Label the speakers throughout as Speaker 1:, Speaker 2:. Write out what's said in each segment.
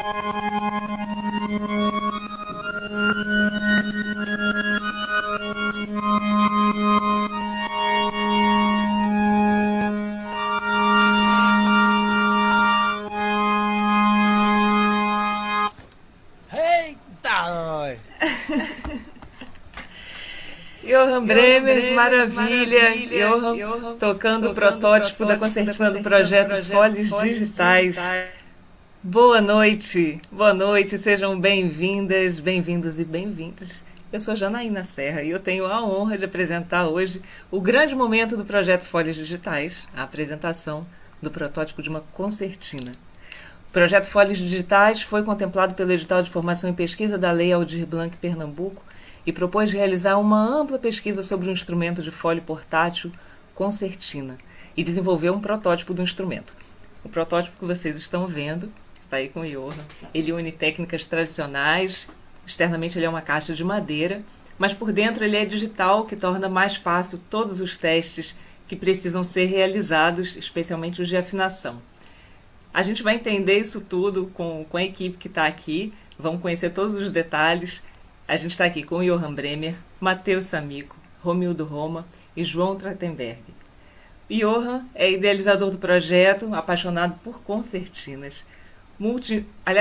Speaker 1: Johan Bremer, maravilha. Johan tocando o protótipo da concertina do projeto Folhas Digitais. Boa noite, sejam bem-vindas, bem-vindos e bem-vindos. Eu sou Janaína Serra e eu tenho a honra de apresentar hoje o grande momento do projeto Folhas Digitais, a apresentação do protótipo de uma concertina. O projeto Folhas Digitais foi contemplado pelo edital de formação e pesquisa da Lei Aldir Blanc Pernambuco e propôs realizar uma ampla pesquisa sobre o instrumento de folha portátil concertina e desenvolver um protótipo do instrumento. O protótipo que vocês estão vendo está aí com o Johan. Ele une técnicas tradicionais, externamente ele é uma caixa de madeira, mas por dentro ele é digital, o que torna mais fácil todos os testes que precisam ser realizados, especialmente os de afinação. A gente vai entender isso tudo com a equipe que está aqui, vamos conhecer todos os detalhes. A gente está aqui com o Johan Bremer, Matheus Samico, Romildo Roma e João Trachtenberg. O Johan é idealizador do projeto, apaixonado por concertinas.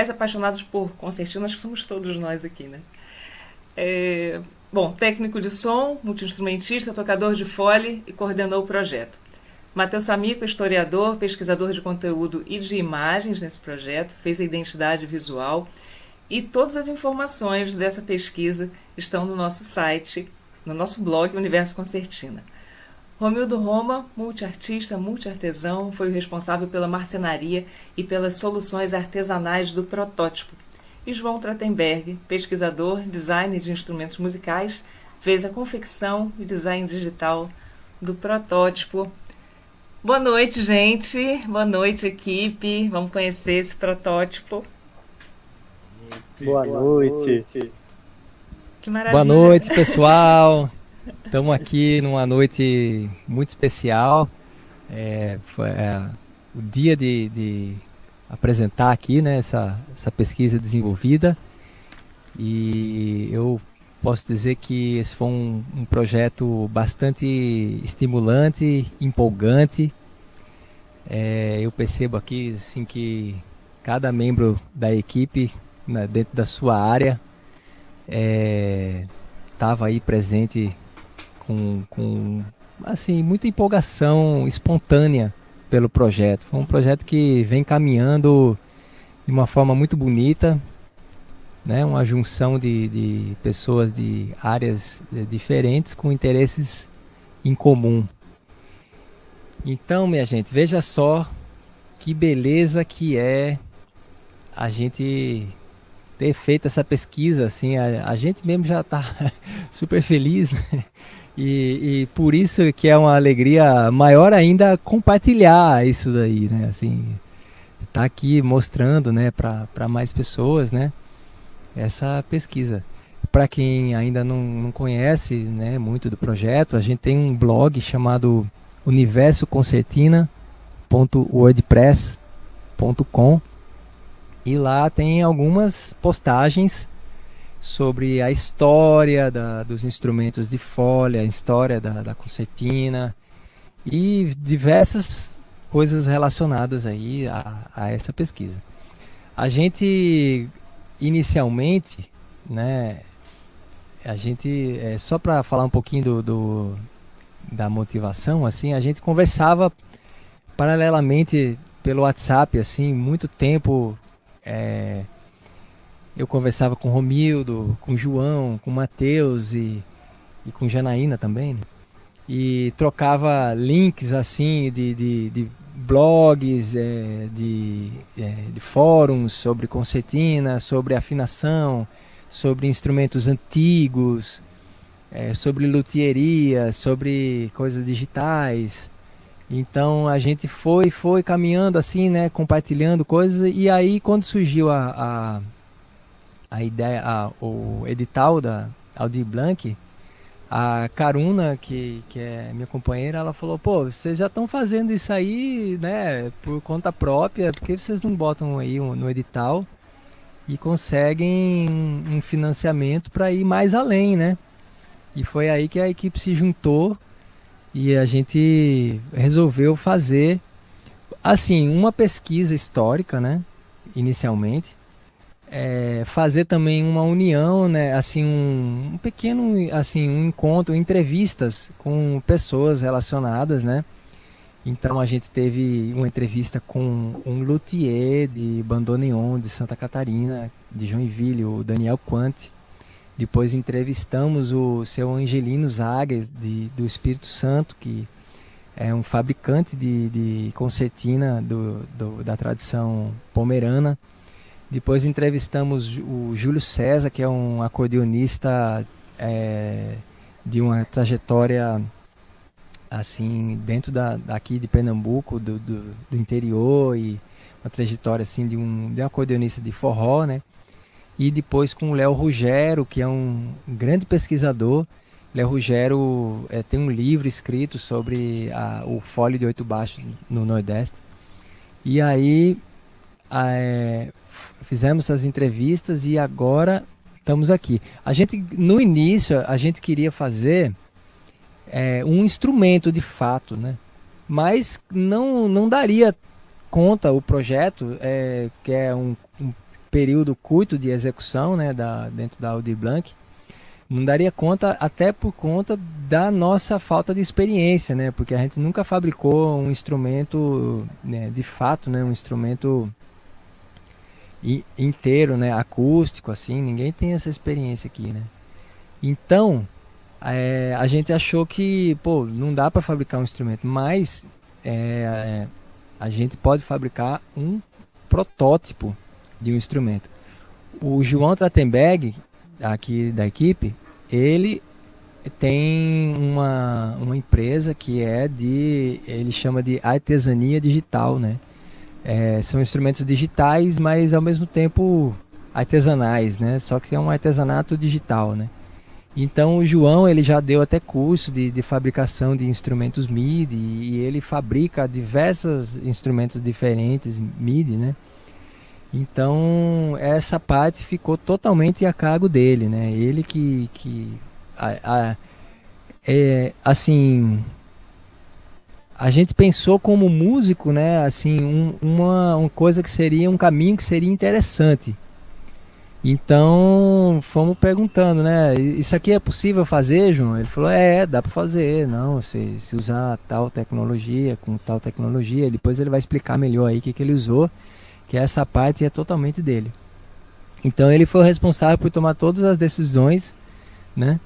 Speaker 1: Apaixonados por concertinas, que somos todos nós aqui, né? Técnico de som, multi-instrumentista, tocador de fole e coordenou o projeto. Matheus Samico, historiador, pesquisador de conteúdo e de imagens nesse projeto, fez a identidade visual. E todas as informações dessa pesquisa estão no nosso site, no nosso blog Universo Concertina. Romildo Roma, multiartista, multiartesão, foi o responsável pela marcenaria e pelas soluções artesanais do protótipo. E João Trachtenberg, pesquisador, designer de instrumentos musicais, fez a confecção e design digital do protótipo. Boa noite, gente. Boa noite, equipe. Vamos conhecer esse protótipo.
Speaker 2: Boa noite.
Speaker 1: Que maravilha.
Speaker 3: Boa noite, pessoal. Estamos aqui numa noite muito especial. Foi o dia de apresentar aqui, né, essa pesquisa desenvolvida. E eu posso dizer que esse foi um projeto bastante estimulante, empolgante. Eu percebo aqui assim, que cada membro da equipe dentro da sua área estava aí presente com assim, muita empolgação espontânea pelo projeto. Foi um projeto que vem caminhando de uma forma muito bonita, né? Uma junção de pessoas de áreas diferentes com interesses em comum. Então, minha gente, veja só que beleza que é a gente ter feito essa pesquisa, assim, a gente mesmo já está super feliz, né? E por isso que é uma alegria maior ainda compartilhar isso daí, né? Assim, tá aqui mostrando, né, para mais pessoas, né, essa pesquisa. Para quem ainda não conhece, né, muito do projeto, a gente tem um blog chamado universoconcertina.wordpress.com e lá tem algumas postagens sobre a história dos instrumentos de folha, a história da concertina e diversas coisas relacionadas aí a essa pesquisa. A gente, inicialmente, né, só para falar um pouquinho da motivação, assim, a gente conversava paralelamente pelo WhatsApp, assim, muito tempo. Eu conversava com o Romildo, com o João, com o Matheus e com Janaína também, né? E trocava links assim de blogs, de fóruns sobre concertina, sobre afinação, sobre instrumentos antigos, sobre luthieria, sobre coisas digitais. Então a gente foi caminhando assim, né, compartilhando coisas, e aí quando surgiu a ideia, o edital da Aldir Blanc, a Karuna, que é minha companheira, ela falou: pô, vocês já estão fazendo isso aí, né, por conta própria, por que vocês não botam aí no edital e conseguem um financiamento para ir mais além, né? E foi aí que a equipe se juntou e a gente resolveu fazer, assim, uma pesquisa histórica, né? Inicialmente. Fazer também uma união, né? Assim, um pequeno, assim, um encontro, entrevistas com pessoas relacionadas, né? Então a gente teve uma entrevista com um luthier de bandoneon de Santa Catarina, de Joinville, o Daniel Quante. Depois entrevistamos o seu Angelino Zager, do Espírito Santo, que é um fabricante de concertina da tradição pomerana. Depois entrevistamos o Júlio César, que é um acordeonista de uma trajetória assim dentro daqui de Pernambuco, do interior, e uma trajetória assim de um acordeonista de forró, né? E depois com o Léo Ruggiero, que é um grande pesquisador. Léo Ruggiero tem um livro escrito sobre o fole de 8 baixos no Nordeste. E aí fizemos as entrevistas e agora estamos aqui. No início, a gente queria fazer um instrumento de fato, né? Mas não daria conta o projeto, que é um período curto de execução, né, dentro da Aldir Blanc. Não daria conta, até por conta da nossa falta de experiência, né? Porque a gente nunca fabricou um instrumento, né, de fato, né, um instrumento inteiro, né, acústico, assim. Ninguém tem essa experiência aqui, né? Então, a gente achou que, pô, não dá para fabricar um instrumento, mas a gente pode fabricar um protótipo de um instrumento. O João Trachtenberg, aqui da equipe, ele tem uma empresa que ele chama de artesania digital, né? São instrumentos digitais, mas ao mesmo tempo artesanais, né? Só que é um artesanato digital, né? Então o João, ele já deu até curso de fabricação de instrumentos MIDI, e ele fabrica diversos instrumentos diferentes MIDI, né? Então essa parte ficou totalmente a cargo dele, né? Ele assim, a gente pensou como músico, né? Assim, uma coisa que seria um caminho que seria interessante. Então fomos perguntando, né? Isso aqui é possível fazer, João? Ele falou, dá para fazer. Não, se usar tal tecnologia, com tal tecnologia. Depois ele vai explicar melhor aí o que ele usou, que essa parte é totalmente dele. Então ele foi o responsável por tomar todas as decisões, né?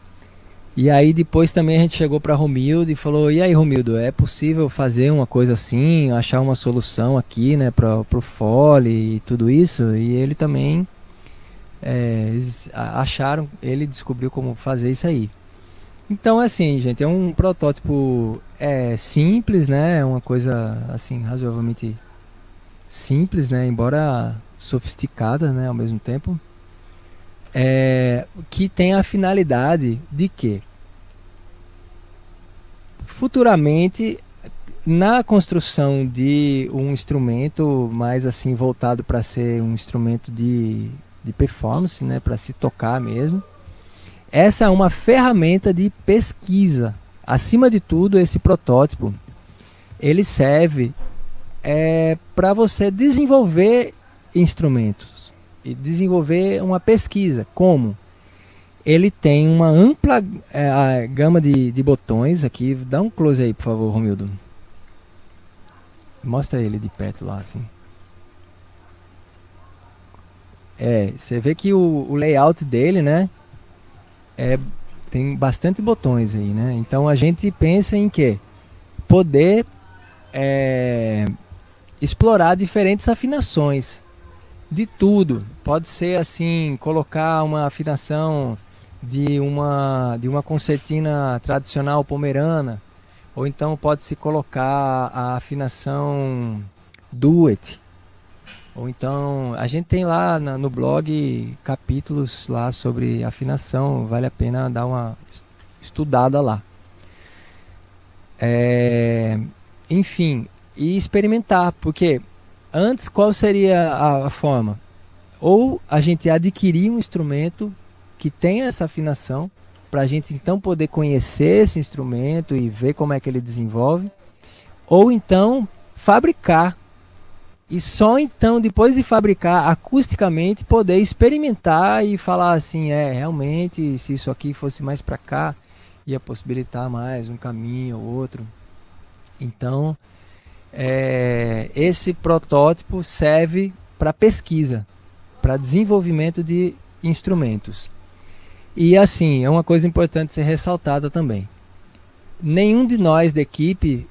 Speaker 3: E aí depois também a gente chegou para Romildo e falou, e aí, Romildo, é possível fazer uma coisa assim, achar uma solução aqui, né, para o fole e tudo isso? E ele também eles ele descobriu como fazer isso aí. Então, assim, gente, é um protótipo simples, né? É uma coisa, assim, razoavelmente simples, né? Embora sofisticada, né? Ao mesmo tempo. Que tem a finalidade de que futuramente, na construção de um instrumento mais assim voltado para ser um instrumento de performance, né? Para se tocar mesmo. Essa é uma ferramenta de pesquisa. Acima de tudo, esse protótipo, ele serve para você desenvolver instrumentos e desenvolver uma pesquisa. Como? Ele tem uma ampla gama de botões aqui. Dá um close aí, por favor, Romildo. Mostra ele de perto lá, assim. Você vê que o layout dele, né? Tem bastante botões aí, né? Então a gente pensa em quê? Poder explorar diferentes afinações de tudo. Pode ser assim, colocar uma afinação de uma concertina tradicional pomerana, ou então pode-se colocar a afinação duet. Ou então, a gente tem lá no blog capítulos lá sobre afinação, vale a pena dar uma estudada lá. Enfim, e experimentar, porque antes qual seria a forma? ou a gente adquirir um instrumento que tenha essa afinação, para a gente então poder conhecer esse instrumento e ver como é que ele desenvolve, ou então fabricar. E só então, depois de fabricar acusticamente, poder experimentar e falar assim, realmente, se isso aqui fosse mais para cá, ia possibilitar mais um caminho ou outro. Então, esse protótipo serve para pesquisa, para desenvolvimento de instrumentos. E assim, é uma coisa importante ser ressaltada também. Nenhum de nós da equipe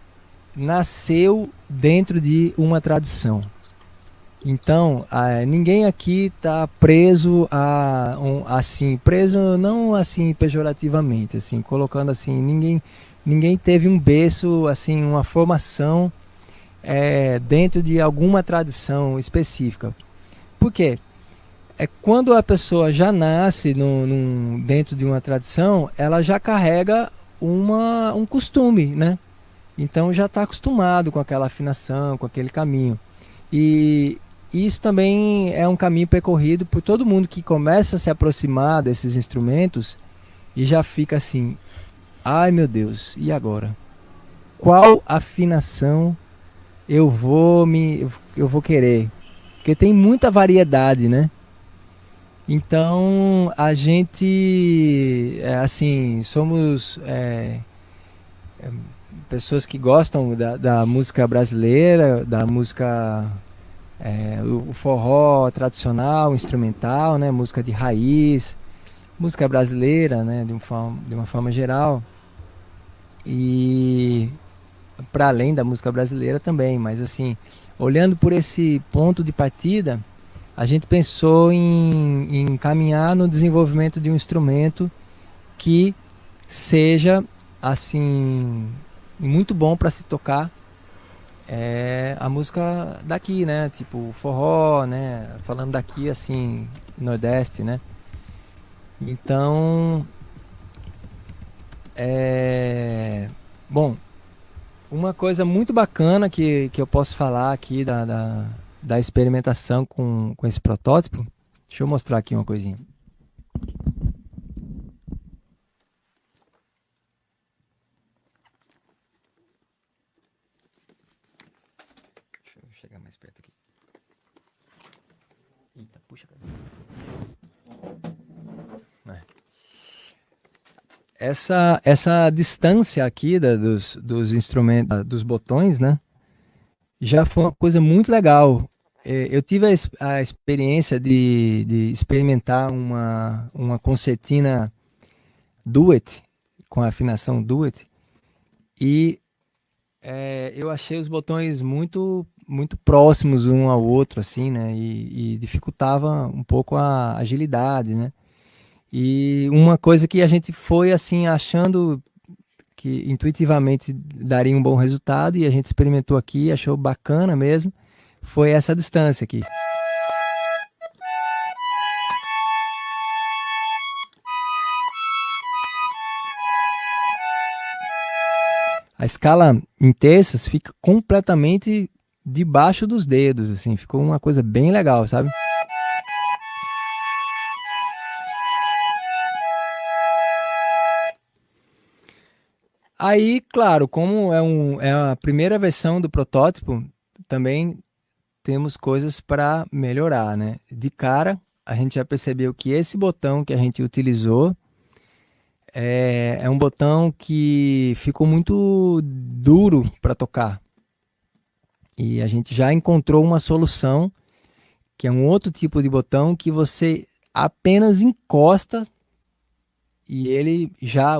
Speaker 3: nasceu dentro de uma tradição. Então, ninguém aqui está preso preso não assim pejorativamente, assim, colocando assim, ninguém teve um berço, assim, uma formação dentro de alguma tradição específica. Por quê? Quando a pessoa já nasce dentro de uma tradição, ela já carrega um costume, né? Então já está acostumado com aquela afinação, com aquele caminho. E isso também é um caminho percorrido por todo mundo que começa a se aproximar desses instrumentos e já fica assim, ai meu Deus, e agora? Qual afinação eu vou querer? Porque tem muita variedade, né? Então a gente, assim, somos pessoas que gostam da música brasileira, da música, o forró tradicional, instrumental, né, música de raiz, música brasileira, né, de uma forma geral, e para além da música brasileira também, mas assim, olhando por esse ponto de partida, a gente pensou em caminhar no desenvolvimento de um instrumento que seja assim muito bom para se tocar a música daqui, né? Tipo forró, né? Falando daqui assim, Nordeste, né? Então, bom, uma coisa muito bacana que eu posso falar aqui da experimentação com esse protótipo. Deixa eu mostrar aqui uma coisinha. Deixa eu chegar mais perto aqui. Eita, puxa. Essa distância aqui dos instrumentos, dos botões, né? Já foi uma coisa muito legal. Eu tive a experiência de experimentar uma concertina duet, com afinação duet, e eu achei os botões muito, muito próximos um ao outro, assim, né? E dificultava um pouco a agilidade, né? E uma coisa que a gente foi assim achando que intuitivamente daria um bom resultado e a gente experimentou aqui, achou bacana mesmo, foi essa distância aqui. A escala em terças fica completamente debaixo dos dedos, assim, ficou uma coisa bem legal, sabe? Aí, claro, como é a primeira versão do protótipo, também temos coisas para melhorar, né? De cara, a gente já percebeu que esse botão que a gente utilizou é um botão que ficou muito duro para tocar. E a gente já encontrou uma solução, que é um outro tipo de botão que você apenas encosta e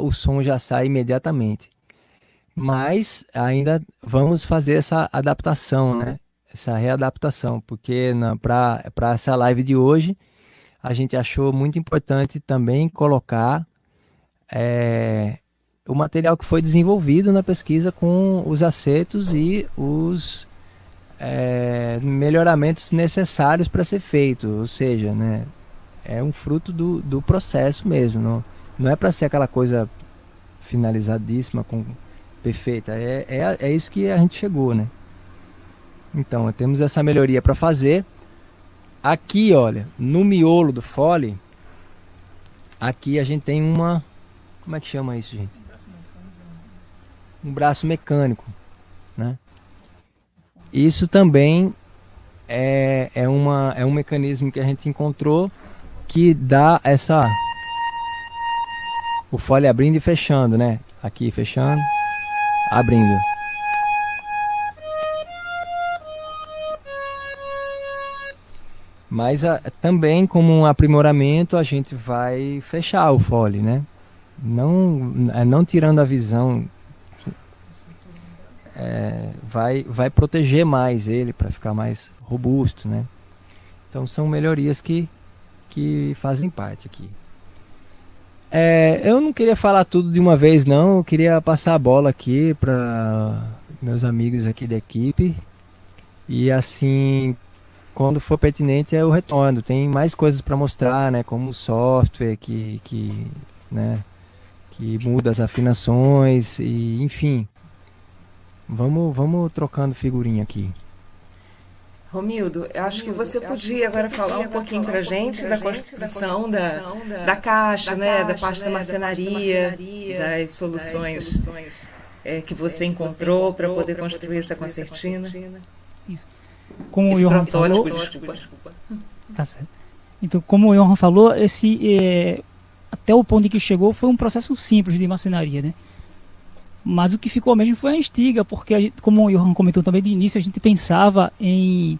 Speaker 3: o som já sai imediatamente. Mas ainda vamos fazer essa adaptação, né? Essa readaptação, porque para essa live de hoje a gente achou muito importante também colocar o material que foi desenvolvido na pesquisa com os acertos e os melhoramentos necessários para ser feito, ou seja, né, é um fruto do processo mesmo, não é para ser aquela coisa finalizadíssima, perfeita, é isso que a gente chegou, né? Então, temos essa melhoria para fazer Aqui, olha, no miolo do fole, aqui a gente tem uma. Como é que chama isso, gente? Um braço mecânico, né? Isso também é um mecanismo que a gente encontrou que dá essa. O fole abrindo e fechando, né? Aqui fechando, abrindo. Mas também como um aprimoramento a gente vai fechar o fole, né? Não tirando a visão, vai proteger mais ele para ficar mais robusto, né? Então são melhorias que fazem parte aqui. Eu não queria falar tudo de uma vez, não. Eu queria passar a bola aqui para meus amigos aqui da equipe. E assim, quando for pertinente, eu retorno. Tem mais coisas para mostrar, né? Como o software né? Que muda as afinações e, enfim. Vamos trocando figurinha aqui.
Speaker 1: Romildo, eu acho que você podia agora falar um pouquinho para a gente da construção da caixa, né, da parte da marcenaria, das soluções que você encontrou para poder construir essa concertina.
Speaker 2: Isso. Como
Speaker 1: Esse
Speaker 2: o Johan
Speaker 1: protótipo,
Speaker 2: falou,
Speaker 1: desculpa.
Speaker 2: tá certo. Então, como o Johan falou, até o ponto em que chegou foi um processo simples de marcenaria, né? Mas o que ficou mesmo foi a estiga, porque, como o Johan comentou também de início, a gente pensava em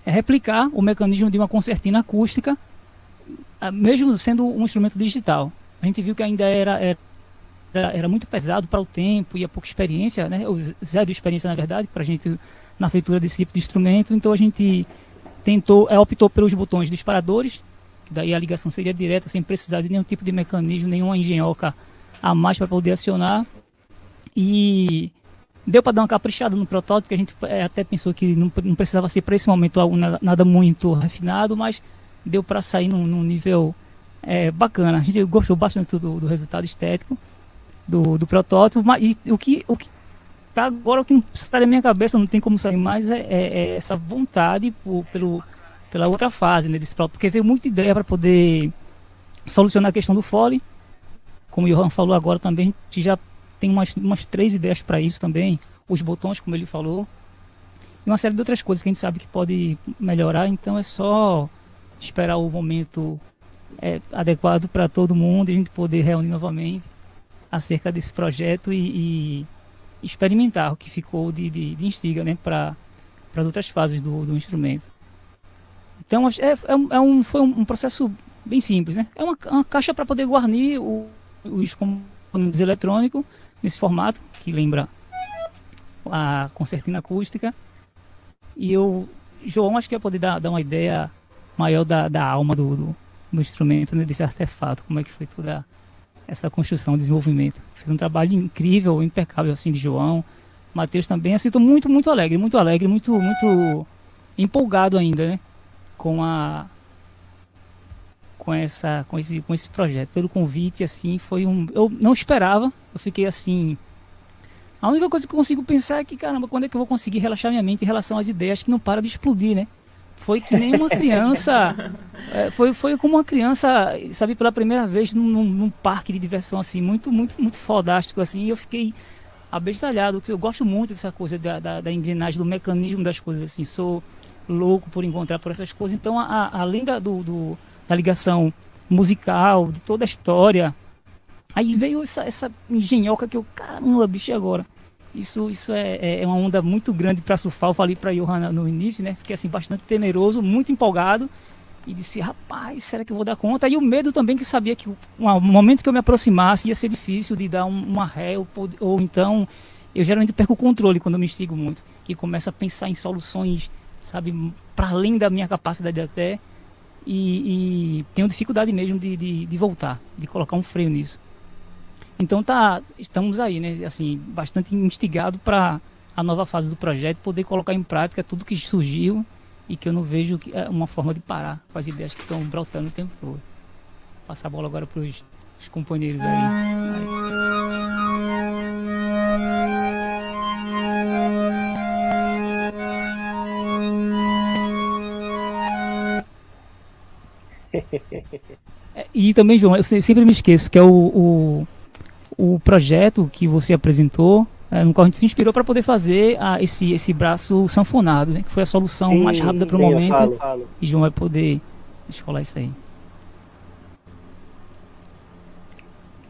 Speaker 2: replicar o mecanismo de uma concertina acústica, mesmo sendo um instrumento digital. A gente viu que ainda era muito pesado para o tempo e a pouca experiência, né? Zero experiência, na verdade, para a gente na feitura desse tipo de instrumento. Então a gente optou pelos botões disparadores, que daí a ligação seria direta, sem precisar de nenhum tipo de mecanismo, nenhuma engenhoca a mais para poder acionar. E deu para dar uma caprichada no protótipo, que a gente até pensou que não precisava ser para esse momento algo nada muito refinado, mas deu para sair num nível bacana. A gente gostou bastante do resultado estético do protótipo, mas o que tá agora, o que não está na minha cabeça, não tem como sair mais, é essa vontade pela outra fase, né, desse protótipo, porque veio muita ideia para poder solucionar a questão do fole. Como o Johan falou agora também, a gente já tem umas 3 ideias para isso também, os botões, como ele falou, e uma série de outras coisas que a gente sabe que pode melhorar. Então é só esperar o momento adequado para todo mundo e a gente poder reunir novamente acerca desse projeto e experimentar o que ficou de instiga, né, para as outras fases do instrumento. Então foi um processo bem simples, né? É uma caixa para poder guarnir os componentes eletrônicos nesse formato, que lembra a concertina acústica. E João, acho que vai poder dar uma ideia maior da alma do instrumento, né, desse artefato, como é que foi toda essa construção, desenvolvimento. Fez um trabalho incrível, impecável, assim, de João. Matheus também, assim, estou muito, muito alegre, muito empolgado ainda, né, com esse projeto, pelo convite. Assim, eu não esperava, eu fiquei assim, a única coisa que eu consigo pensar é que, caramba, quando é que eu vou conseguir relaxar minha mente em relação às ideias que não param de explodir, né? Foi que nem uma criança, foi como uma criança, sabe, pela primeira vez num parque de diversão, assim, muito, muito, muito fodástico, assim, e eu fiquei abestalhado. Eu gosto muito dessa coisa da engrenagem, do mecanismo das coisas, assim, sou louco por encontrar por essas coisas. Então, além da ligação musical, de toda a história, aí veio essa engenhoca que eu, caramba, bicho, e agora? Isso é uma onda muito grande para surfar. Eu falei para Johan no início, né? Fiquei assim bastante temeroso, muito empolgado, e disse, rapaz, será que eu vou dar conta? E o medo também, que eu sabia que o momento que eu me aproximasse ia ser difícil de dar uma ré, ou então eu geralmente perco o controle quando eu me instigo muito e começo a pensar em soluções, sabe, para além da minha capacidade até, e tenho dificuldade mesmo de voltar, de colocar um freio nisso. Então estamos aí, né, assim, bastante instigado para a nova fase do projeto, poder colocar em prática tudo que surgiu e que eu não vejo uma forma de parar com as ideias que estão brotando o tempo todo. Vou passar a bola agora para os companheiros aí. E também, João, eu sempre me esqueço que é o projeto que você apresentou, no qual a gente se inspirou para poder fazer esse braço sanfonado, né? Que foi a solução mais rápida para o
Speaker 4: Sim, eu
Speaker 2: momento.
Speaker 4: falo.
Speaker 2: E João vai poder descolar isso aí.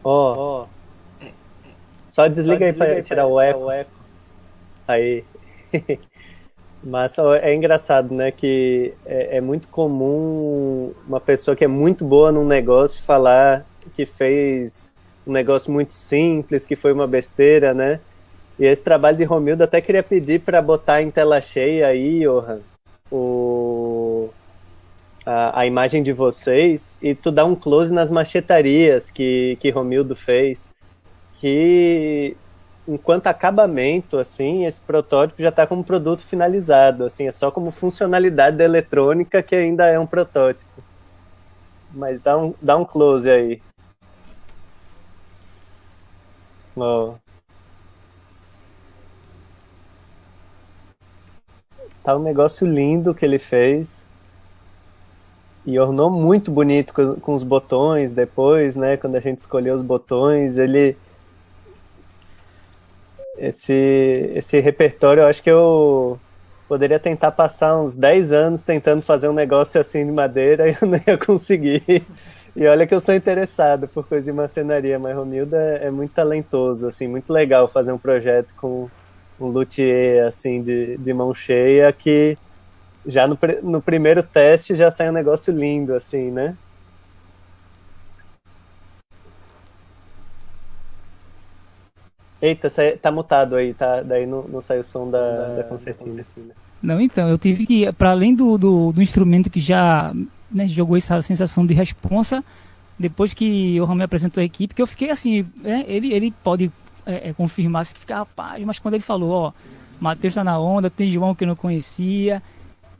Speaker 4: Ó, só desliga aí pra tirar o eco. Aí. Mas ó, é engraçado, né? Que é muito comum uma pessoa que é muito boa num negócio falar que fez um negócio muito simples, que foi uma besteira, né? E esse trabalho de Romildo até queria pedir para botar em tela cheia aí, Johan, a imagem de vocês e tu dá um close nas machetarias que Romildo fez, que enquanto acabamento, assim, esse protótipo já está como produto finalizado, assim, é só como funcionalidade da eletrônica que ainda é um protótipo. Mas dá um close aí. Ó. Tá um negócio lindo que ele fez. E ornou muito bonito com os botões depois, né? Quando a gente escolheu os botões, esse repertório, eu acho que eu poderia tentar passar uns 10 anos tentando fazer um negócio assim de madeira e eu não ia conseguir. E olha que eu sou interessado por coisa de marcenaria, mas Romildo é muito talentoso, assim, muito legal fazer um projeto com um luthier assim de mão cheia que já no primeiro teste já sai um negócio lindo, assim, né? Eita, tá mutado aí, tá? Daí não sai o som da concertina.
Speaker 2: Não, então, eu tive que, para além do instrumento que já, né, jogou essa sensação de responsa, depois que o Johan me apresentou a equipe, que eu fiquei assim, ele pode confirmar se que fica, rapaz, mas quando ele falou, ó, Matheus tá na onda, tem João que eu não conhecia,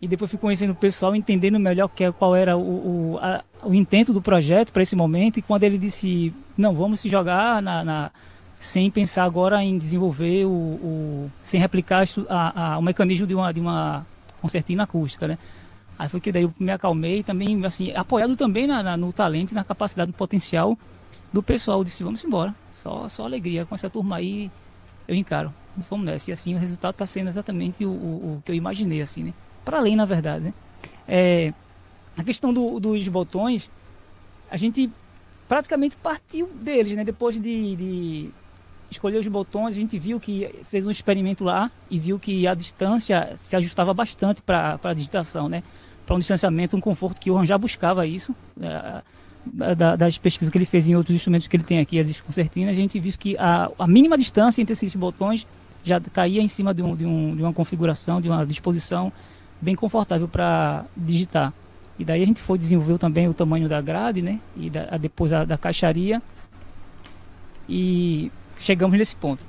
Speaker 2: e depois fui conhecendo o pessoal, entendendo melhor qual era o intento do projeto para esse momento, e quando ele disse, não, vamos se jogar sem pensar agora em desenvolver sem replicar o mecanismo de uma concertina acústica, né? Aí foi que daí eu me acalmei também, assim, apoiado também no talento e na capacidade, no potencial do pessoal. Eu disse, vamos embora, só alegria, com essa turma aí eu encaro, vamos nessa. E assim, o resultado está sendo exatamente o que eu imaginei, assim, né? Para além, na verdade, né? A questão dos botões, a gente praticamente partiu deles, né? Depois de escolher os botões, a gente viu que fez um experimento lá e viu que a distância se ajustava bastante para a digitação, né? Para um distanciamento, um conforto que o Johan já buscava isso, das pesquisas que ele fez em outros instrumentos que ele tem aqui, as concertinas, a gente viu que a mínima distância entre esses botões já caía em cima de uma configuração, de uma disposição bem confortável para digitar. E daí a gente desenvolveu também o tamanho da grade, né? E depois da caixaria. E chegamos nesse ponto.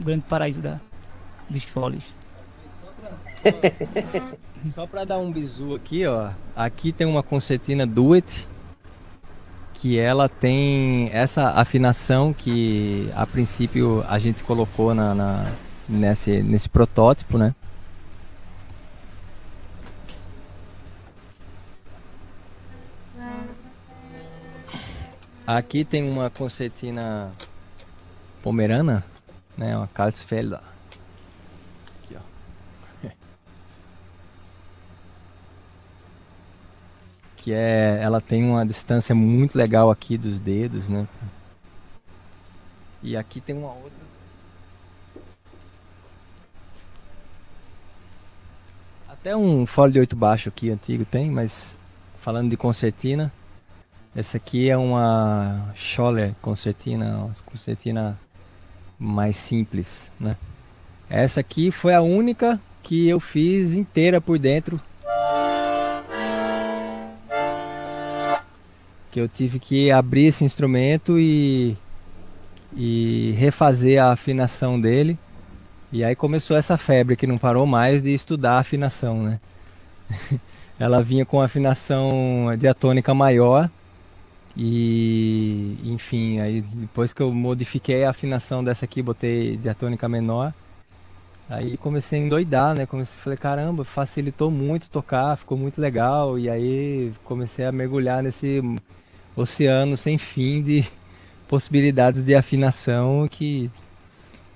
Speaker 2: O grande paraíso dos foles.
Speaker 3: Só para dar um bizu aqui, ó. Aqui tem uma concertina Duet, que ela tem essa afinação que a princípio a gente colocou nesse protótipo, né? Aqui tem uma concertina pomerana, né? Uma Karlsfelder. Aqui, ó. Ela tem uma distância muito legal aqui dos dedos, né? E aqui tem uma outra. Até um fole de 8 baixo aqui antigo tem, mas falando de concertina, essa aqui é uma Scholler concertina, uma concertina mais simples, né? Essa aqui foi a única que eu fiz inteira por dentro, que eu tive que abrir esse instrumento e refazer a afinação dele. E aí começou essa febre que não parou mais de estudar a afinação, né? Ela vinha com afinação diatônica maior. E enfim, aí depois que eu modifiquei a afinação dessa aqui, botei diatônica menor, Aí comecei a endoidar, né? Falei, caramba, facilitou muito tocar, ficou muito legal. E aí comecei a mergulhar nesse oceano sem fim de possibilidades de afinação que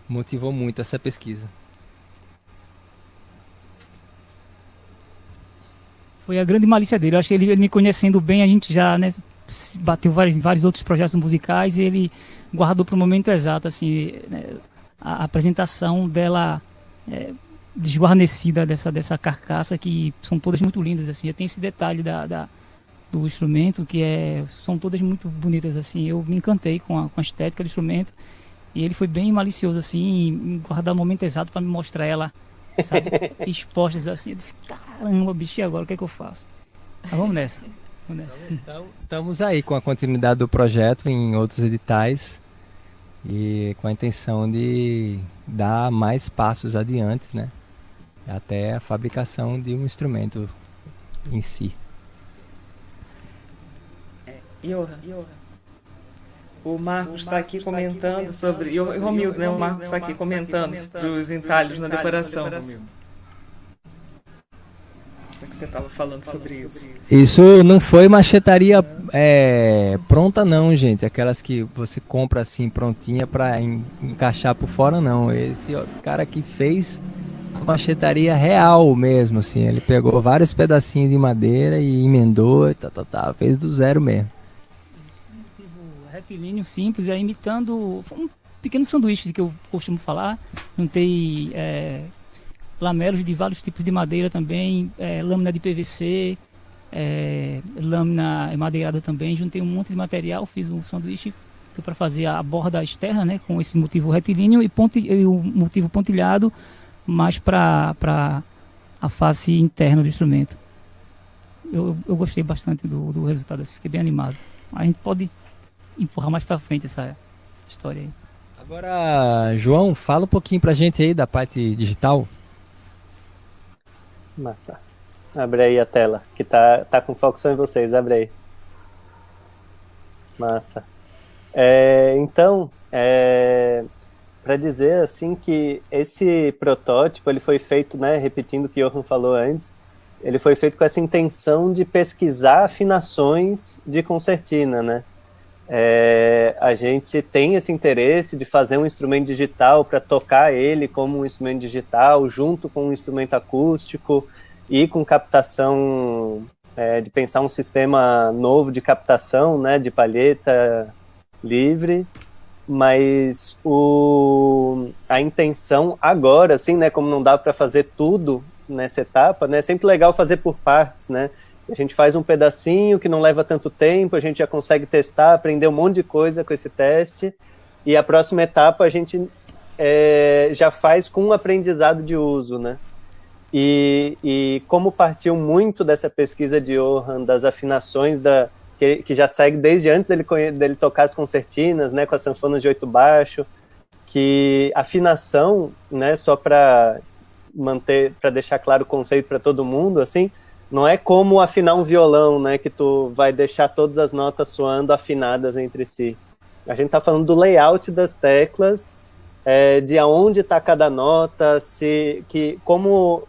Speaker 3: motivou muito essa pesquisa.
Speaker 2: Foi a grande malícia dele. Eu acho que ele me conhecendo bem, a gente já, né, bateu vários outros projetos musicais e ele guardou para o momento exato, assim, né, a apresentação dela desguarnecida dessa carcaça, que são todas muito lindas, assim. Já tem esse detalhe do instrumento, são todas muito bonitas, assim. Eu me encantei com a estética do instrumento e ele foi bem malicioso, assim, em guardar o momento exato para me mostrar ela, sabe, expostas, assim. Eu disse, caramba, bicho, e agora o que é que eu faço? Mas vamos nessa.
Speaker 3: Então, estamos aí com a continuidade do projeto em outros editais e com a intenção de dar mais passos adiante, né? Até a fabricação de um instrumento em si.
Speaker 1: Johan, o Marcos está aqui comentando sobre... E o Romildo, né? O Marcos está aqui comentando sobre os entalhos na decoração, Romildo. O que você estava falando sobre isso?
Speaker 3: Isso não foi machetaria pronta não, gente. Aquelas que você compra assim prontinha para encaixar por fora, não. Esse cara que fez a machetaria real mesmo, assim. Ele pegou vários pedacinhos de madeira e emendou, fez do zero mesmo.
Speaker 2: Retilíneo simples, imitando um pequeno sanduíche que eu costumo falar. Juntei lamelos de vários tipos de madeira também, lâmina de PVC, lâmina madeirada também. Juntei um monte de material, fiz um sanduíche para fazer a borda externa, né, com esse motivo retilíneo e o motivo pontilhado, mais para a face interna do instrumento. Eu gostei bastante do resultado, assim, fiquei bem animado. A gente pode empurrar mais para frente essa história aí.
Speaker 3: Agora, João, fala um pouquinho pra gente aí da parte digital.
Speaker 4: Massa. Abre aí a tela, que tá com foco só em vocês, abre aí. Massa. Então, para dizer assim que esse protótipo, ele foi feito, né, repetindo o que o Johan falou antes, ele foi feito com essa intenção de pesquisar afinações de concertina, né? A gente tem esse interesse de fazer um instrumento digital para tocar ele como um instrumento digital, junto com um instrumento acústico e com captação, de pensar um sistema novo de captação, né, de palheta livre, mas a intenção agora, assim, né, como não dá para fazer tudo nessa etapa, né, é sempre legal fazer por partes, né? A gente faz um pedacinho que não leva tanto tempo, a gente já consegue testar, aprender um monte de coisa com esse teste, e a próxima etapa a gente já faz com um aprendizado de uso, né? E como partiu muito dessa pesquisa de Johan, das afinações que já segue desde antes dele tocar as concertinas, né, com as sanfonas de 8 baixo, que afinação, né, só para deixar claro o conceito para todo mundo, assim, não é como afinar um violão, né, que tu vai deixar todas as notas soando afinadas entre si. A gente está falando do layout das teclas, de aonde está cada nota, como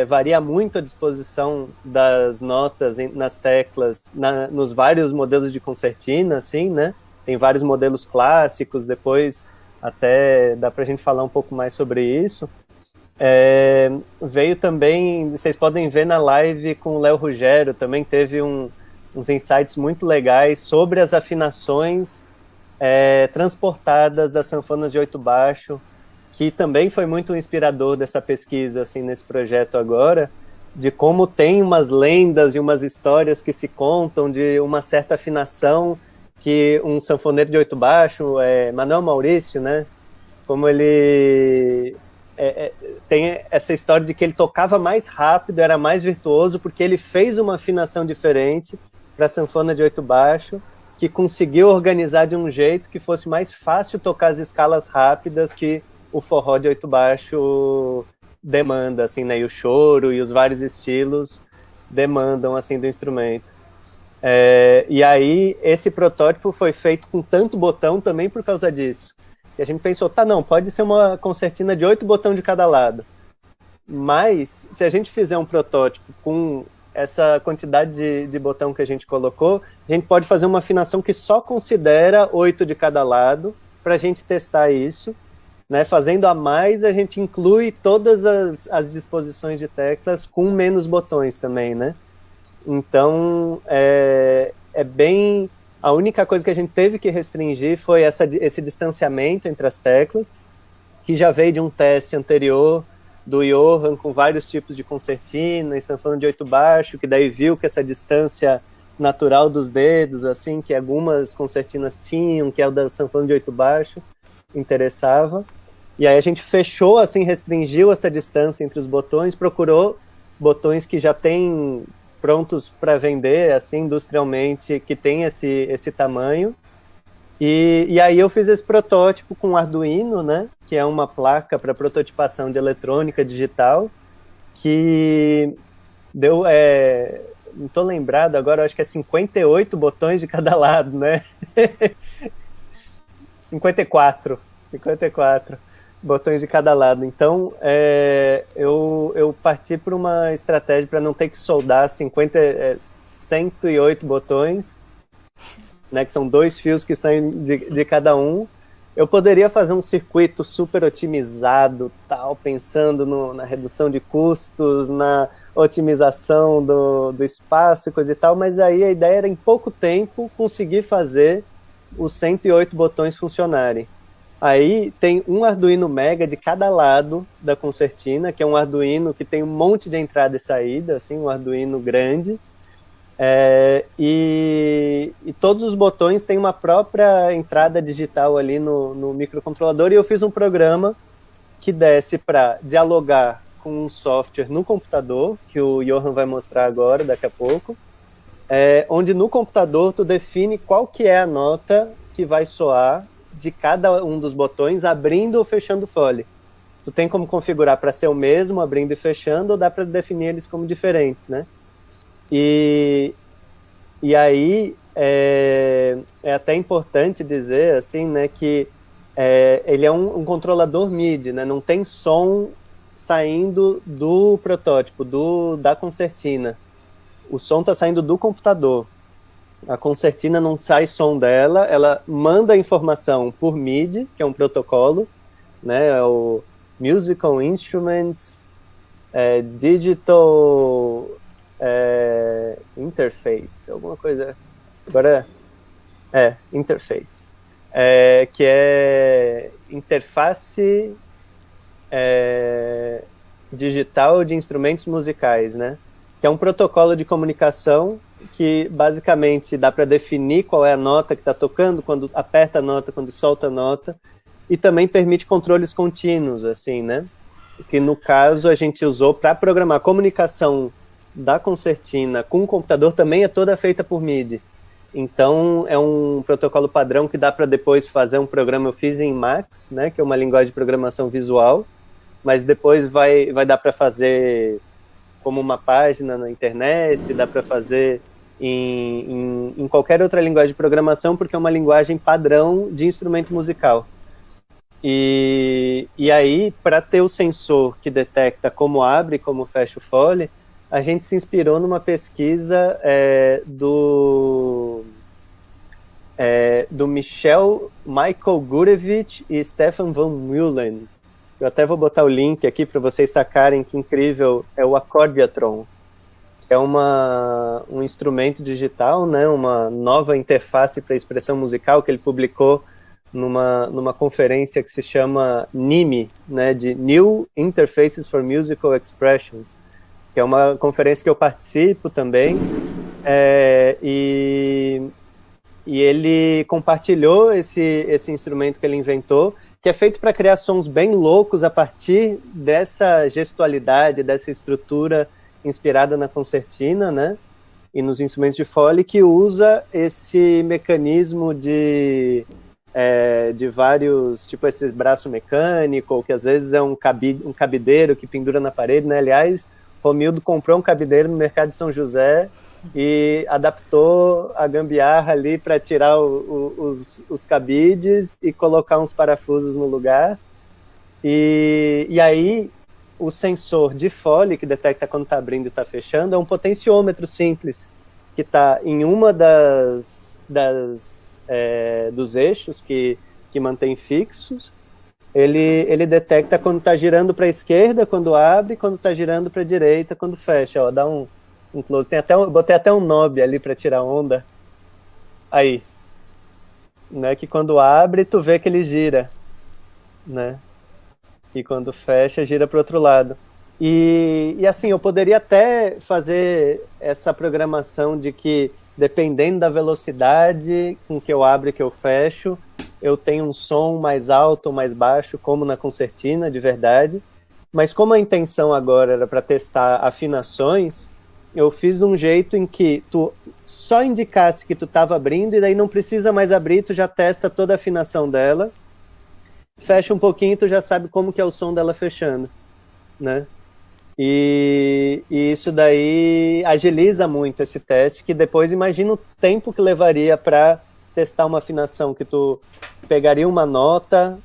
Speaker 4: varia muito a disposição das notas nas teclas, nos vários modelos de concertina, assim, né? Tem vários modelos clássicos, depois até dá para a gente falar um pouco mais sobre isso. Veio também, vocês podem ver na live com o Léo Ruggiero, também teve uns insights muito legais sobre as afinações transportadas das sanfonas de 8 baixo, que também foi muito inspirador dessa pesquisa, assim, nesse projeto agora, de como tem umas lendas e umas histórias que se contam de uma certa afinação que um sanfoneiro de 8 baixo, Manuel Maurício, né, como ele... tem essa história de que ele tocava mais rápido, era mais virtuoso, porque ele fez uma afinação diferente para a sanfona de 8 baixo, que conseguiu organizar de um jeito que fosse mais fácil tocar as escalas rápidas que o forró de 8 baixo demanda, assim, né? E o choro e os vários estilos demandam, assim, do instrumento. E aí, esse protótipo foi feito com tanto botão também por causa disso. E a gente pensou, tá, não, pode ser uma concertina de 8 botões de cada lado. Mas, se a gente fizer um protótipo com essa quantidade de botão que a gente colocou, a gente pode fazer uma afinação que só considera 8 de cada lado, para a gente testar isso. Né? Fazendo a mais, a gente inclui todas as disposições de teclas com menos botões também, né? Então, é bem... A única coisa que a gente teve que restringir foi esse distanciamento entre as teclas, que já veio de um teste anterior do Johann com vários tipos de concertina, e estamos falando de 8 baixo, que daí viu que essa distância natural dos dedos, assim, que algumas concertinas tinham, que é o da sanfona de 8 baixo, interessava. E aí a gente fechou, assim, restringiu essa distância entre os botões, procurou botões que já tem prontos para vender, assim, industrialmente, que tem esse tamanho. E aí eu fiz esse protótipo com Arduino, né, que é uma placa para prototipação de eletrônica digital, que deu, não estou lembrado agora, acho que é 58 botões de cada lado, né? 54 botões de cada lado. Então, eu parti por uma estratégia para não ter que soldar 108 botões, né, que são 2 fios que saem de cada um. Eu poderia fazer um circuito super otimizado, tal, pensando na redução de custos, na otimização do espaço e coisa e tal, mas aí a ideia era, em pouco tempo, conseguir fazer os 108 botões funcionarem. Aí tem um Arduino Mega de cada lado da concertina, que é um Arduino que tem um monte de entrada e saída, assim, um Arduino grande, e todos os botões têm uma própria entrada digital ali no microcontrolador, e eu fiz um programa que desse para dialogar com um software no computador, que o Johann vai mostrar agora, daqui a pouco, onde no computador tu define qual que é a nota que vai soar de cada um dos botões, abrindo ou fechando o fole. Tu tem como configurar para ser o mesmo, abrindo e fechando, ou dá para definir eles como diferentes, né? E aí é até importante dizer, assim, né, que ele é um controlador MIDI, né? Não tem som saindo do protótipo, da concertina. O som está saindo do computador. A concertina não sai som dela, ela manda a informação por MIDI, que é um protocolo, né, é o Musical Instruments Digital Interface, alguma coisa, agora Interface, que é interface digital de instrumentos musicais, né, que é um protocolo de comunicação que basicamente dá para definir qual é a nota que está tocando, quando aperta a nota, quando solta a nota, e também permite controles contínuos, assim, né? Que no caso a gente usou para programar a comunicação da concertina com o computador, também é toda feita por MIDI. Então é um protocolo padrão que dá para depois fazer um programa. Eu fiz em Max, né? Que é uma linguagem de programação visual, mas depois vai dar para fazer como uma página na internet, dá para fazer em qualquer outra linguagem de programação, porque é uma linguagem padrão de instrumento musical. E aí, para ter o sensor que detecta como abre e como fecha o fole, a gente se inspirou numa pesquisa do Michael Gurevich e Stefan van Meulen. Eu até vou botar o link aqui para vocês sacarem que incrível é o Accordiatron. É um instrumento digital, né, uma nova interface para expressão musical que ele publicou numa conferência que se chama NIME, né, de New Interfaces for Musical Expressions, que é uma conferência que eu participo também, e ele compartilhou esse instrumento que ele inventou, que é feito para criar sons bem loucos a partir dessa gestualidade, dessa estrutura inspirada na concertina, né? E nos instrumentos de fole, que usa esse mecanismo de vários, tipo esse braço mecânico, que às vezes é um cabideiro que pendura na parede, né? Aliás, Romildo comprou um cabideiro no mercado de São José e adaptou a gambiarra ali para tirar os cabides e colocar uns parafusos no lugar. E aí o sensor de Foley, que detecta quando está abrindo e está fechando, é um potenciômetro simples, que está em uma dos eixos que mantém fixos. Ele detecta quando está girando para a esquerda, quando abre, quando está girando para a direita, quando fecha. Ó, dá um close. Botei até um knob ali para tirar onda. Aí. Né, que quando abre, tu vê que ele gira. Né? E quando fecha, gira para o outro lado. E assim, eu poderia até fazer essa programação de que, dependendo da velocidade com que eu abro e que eu fecho, eu tenho um som mais alto ou mais baixo, como na concertina, de verdade. Mas como a intenção agora era para testar afinações, eu fiz de um jeito em que tu só indicasse que tu estava abrindo, e daí não precisa mais abrir, tu já testa toda a afinação dela, fecha um pouquinho e tu já sabe como que é o som dela fechando, né? E isso daí agiliza muito esse teste, que depois imagina o tempo que levaria para testar uma afinação, que tu pegaria uma nota,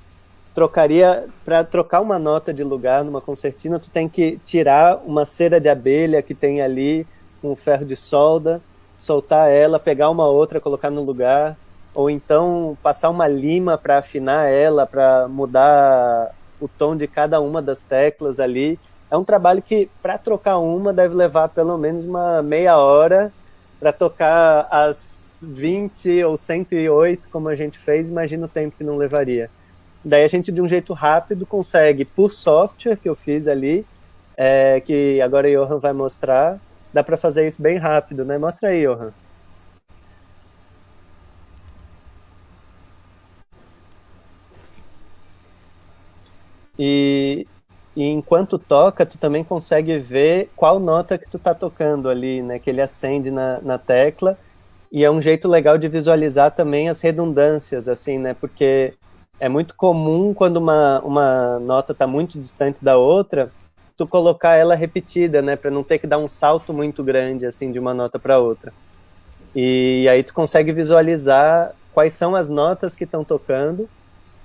Speaker 4: para trocar uma nota de lugar numa concertina, tu tem que tirar uma cera de abelha que tem ali, um ferro de solda, soltar ela, pegar uma outra, colocar no lugar, ou então passar uma lima para afinar ela, para mudar o tom de cada uma das teclas ali. É um trabalho que, para trocar uma, deve levar pelo menos uma meia hora. Para tocar as 20 ou 108, como a gente fez, imagina o tempo que não levaria. Daí a gente, de um jeito rápido, consegue, por software que eu fiz ali, que agora o Johan vai mostrar, dá para fazer isso bem rápido, né? Mostra aí, Johan. E enquanto toca, tu também consegue ver qual nota que tu tá tocando ali, né? Que ele acende na tecla. E é um jeito legal de visualizar também as redundâncias, assim, né? Porque é muito comum, quando uma nota tá muito distante da outra, tu colocar ela repetida, né? Para não ter que dar um salto muito grande, assim, de uma nota para outra. E aí tu consegue visualizar quais são as notas que estão tocando.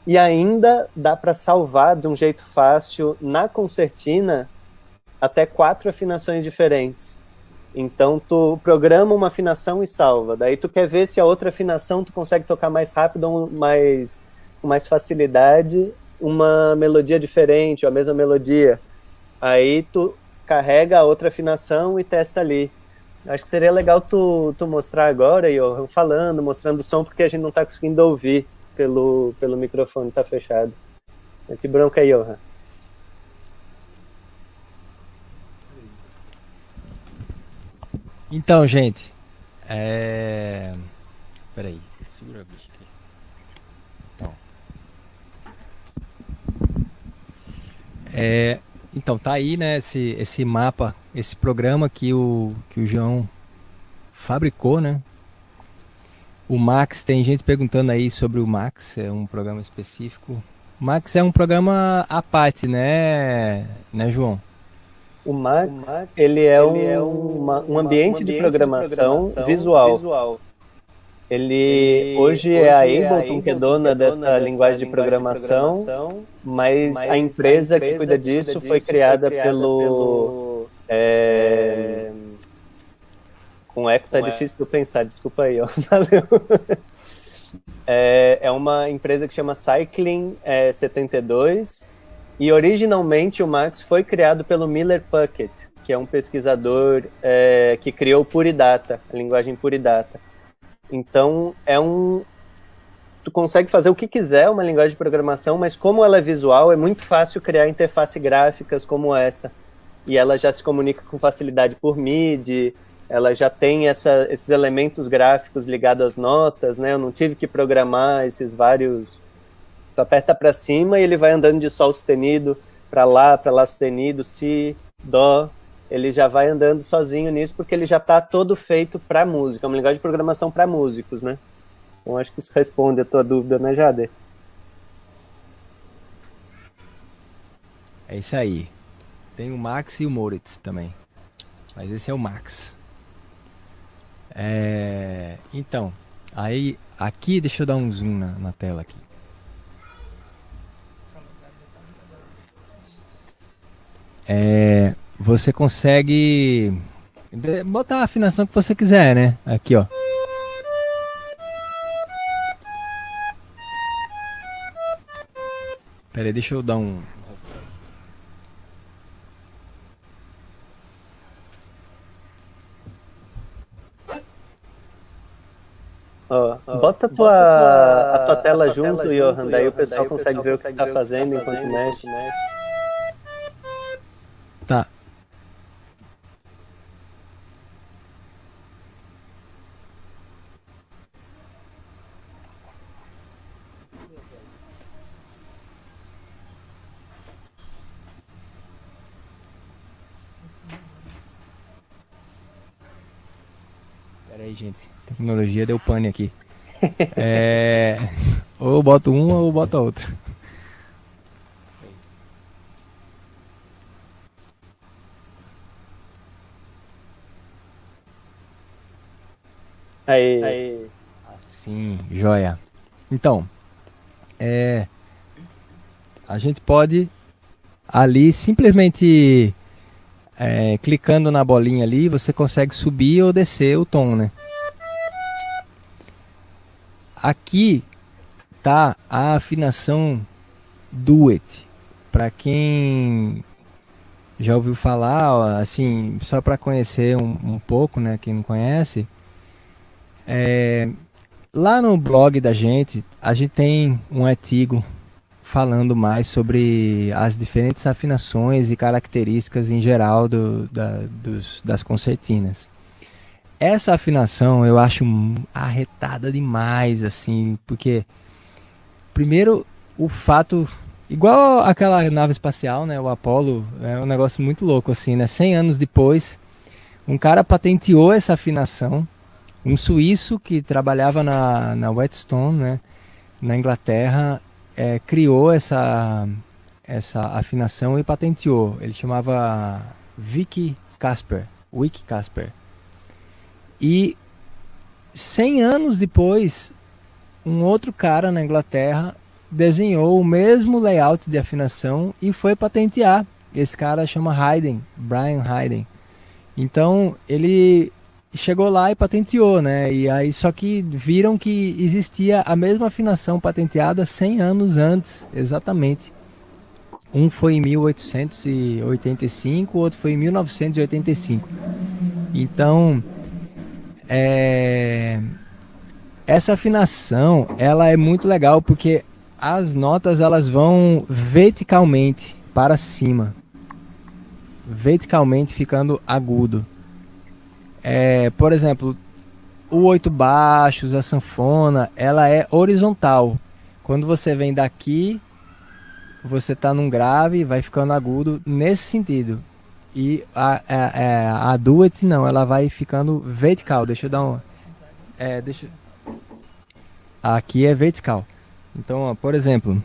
Speaker 4: E ainda dá para salvar de um jeito fácil na concertina até 4 afinações diferentes. Então tu programa uma afinação e salva. Daí tu quer ver se a outra afinação tu consegue tocar mais rápido ou com mais facilidade uma melodia diferente, ou a mesma melodia. Aí tu carrega a outra afinação e testa ali. Acho que seria legal tu mostrar agora, Johan, falando, mostrando o som, porque a gente não está conseguindo ouvir pelo microfone, tá fechado. Que bronca aí, Johan.
Speaker 3: Então, gente, peraí, segura a bicha aqui. Então, tá aí, né, esse mapa, esse programa que o João fabricou, né? O Max, tem gente perguntando aí sobre o Max, é um programa específico. O Max é um programa à parte, né, João?
Speaker 4: O Max, ele é um ambiente de programação visual. Ele hoje é a Ableton que é dona dessa linguagem de programação, mas a empresa que cuida disso foi criada pelo... Com eco tá difícil de eu pensar, desculpa aí, ó. Valeu. É uma empresa que chama Cycling 72, e originalmente o Max foi criado pelo Miller Puckett, que é um pesquisador que criou o Puridata, a linguagem Puridata. Então, tu consegue fazer o que quiser, uma linguagem de programação, mas como ela é visual, é muito fácil criar interfaces gráficas como essa. E ela já se comunica com facilidade por MIDI, ela já tem esses elementos gráficos ligados às notas, né? Eu não tive que programar esses vários... Tu aperta para cima e ele vai andando de sol sustenido para lá sustenido, si, dó. Ele já vai andando sozinho nisso, porque ele já está todo feito para música. É uma linguagem de programação para músicos, né? Então acho que isso responde a tua dúvida, né, Jader?
Speaker 3: É isso aí. Tem o Max e o Moritz também. Mas esse é o Max. Então, aí aqui, deixa eu dar um zoom na tela aqui. Você consegue botar a afinação que você quiser, né? Aqui, ó. Pera aí, deixa eu dar um...
Speaker 4: Bota a tua tela junto, Johan, daí o pessoal consegue ver o que tá fazendo enquanto mexe.
Speaker 3: Tá. Pera aí, gente. Tecnologia deu pane aqui. Ou eu boto uma ou eu boto a outra.
Speaker 4: Aí.
Speaker 3: Assim, joia. Então, a gente pode ali simplesmente clicando na bolinha ali, você consegue subir ou descer o tom, né? Aqui tá a afinação Duet. Para quem já ouviu falar, ó, assim, só para conhecer um pouco, né? Quem não conhece, lá no blog da gente, a gente tem um artigo falando mais sobre as diferentes afinações e características em geral das concertinas. Essa afinação eu acho arretada demais, assim, porque primeiro o fato, igual aquela nave espacial, né, o Apollo, é um negócio muito louco, assim, né, 100 anos depois, um cara patenteou essa afinação, um suíço que trabalhava na Whetstone, né, na Inglaterra, criou essa afinação e patenteou. Ele chamava Vicky Casper. E 100 anos depois, um outro cara na Inglaterra desenhou o mesmo layout de afinação e foi patentear. Esse cara chama Brian Hayden. Então ele chegou lá e patenteou, né? E aí só que viram que existia a mesma afinação patenteada 100 anos antes, exatamente. Um foi em 1885, o outro foi em 1985. Então, essa afinação, ela é muito legal porque as notas elas vão verticalmente para cima, verticalmente ficando agudo. Por exemplo, o 8 baixos, a sanfona, ela é horizontal. Quando você vem daqui, você está num grave, vai ficando agudo nesse sentido. E a duet não, ela vai ficando vertical. Deixa eu dar um... Aqui é vertical. Então, ó, por exemplo...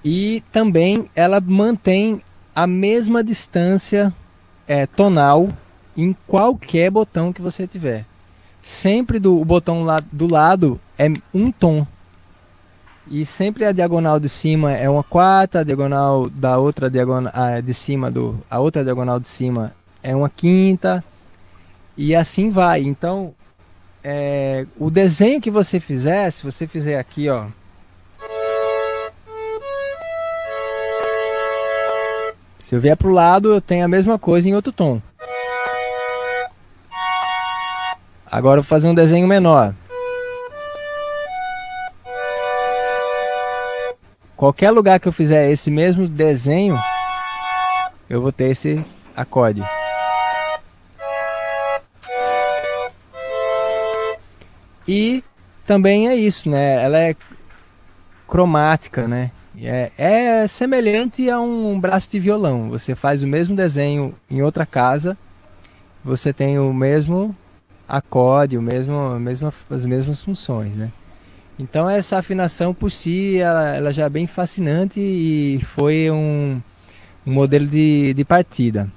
Speaker 3: E também ela mantém a mesma distância tonal em qualquer botão que você tiver. Sempre o botão do lado é um tom. E sempre a diagonal de cima é uma quarta, a diagonal da outra diagonal de cima a outra diagonal de cima é uma quinta. E assim vai. Então, o desenho que você fizer, se você fizer aqui, ó, se eu vier para o lado, eu tenho a mesma coisa em outro tom. Agora eu vou fazer um desenho menor. Qualquer lugar que eu fizer esse mesmo desenho, eu vou ter esse acorde. E também é isso, né? Ela é cromática, né? É semelhante a um braço de violão. Você faz o mesmo desenho em outra casa, você tem acorde, as mesmas funções, né? Então essa afinação por si, ela já é bem fascinante e foi um modelo de partida.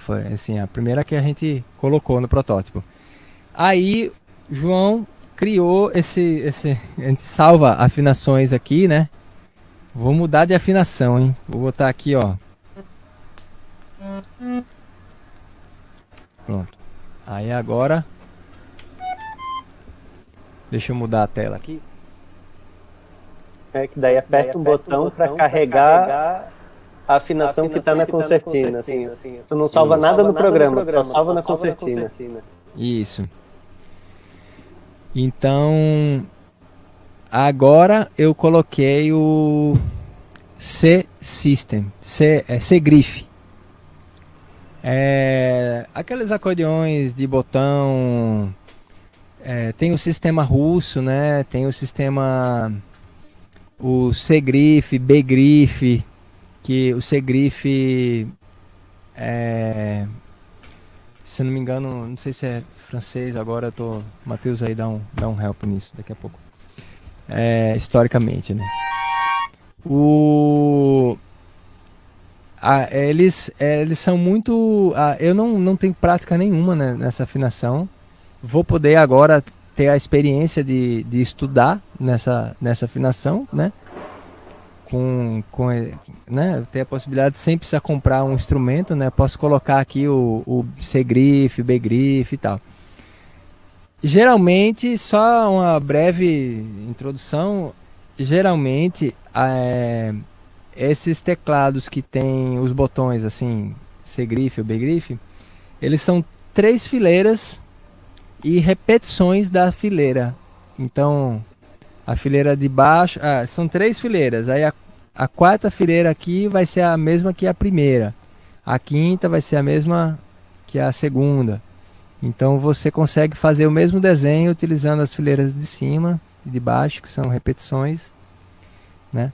Speaker 3: Foi assim, a primeira que a gente colocou no protótipo. Aí, João criou a gente salva afinações aqui, né? Vou mudar de afinação, hein? Vou botar aqui, ó. Pronto. Aí agora, deixa eu mudar a tela aqui.
Speaker 4: Que daí aperta um botão para carregar a afinação que está na concertina, assim. Tu não salva nada no programa, só salva na concertina.
Speaker 3: Isso. Então, agora eu coloquei o C-System, C-Griff. Aqueles acordeões de botão, tem o sistema russo, né? Tem o sistema, o C-Griff, B-Griff, que o C-Griff, se eu não me engano, não sei se é francês, agora Matheus aí dá um help nisso daqui a pouco. Historicamente, né? Eles são muito... eu não tenho prática nenhuma, né, nessa afinação. Vou poder agora ter a experiência de estudar nessa afinação, né? Né? Ter a possibilidade de sempre precisar comprar um instrumento, né? Posso colocar aqui o C-Griff, B-Griff e tal. Geralmente, só uma breve introdução, geralmente esses teclados que tem os botões assim, C-Griff ou B-Griff, eles são 3 fileiras e repetições da fileira. Então, a fileira de baixo, são 3 fileiras, aí a quarta fileira aqui vai ser a mesma que a primeira, a quinta vai ser a mesma que a segunda. Então você consegue fazer o mesmo desenho utilizando as fileiras de cima e de baixo, que são repetições, né?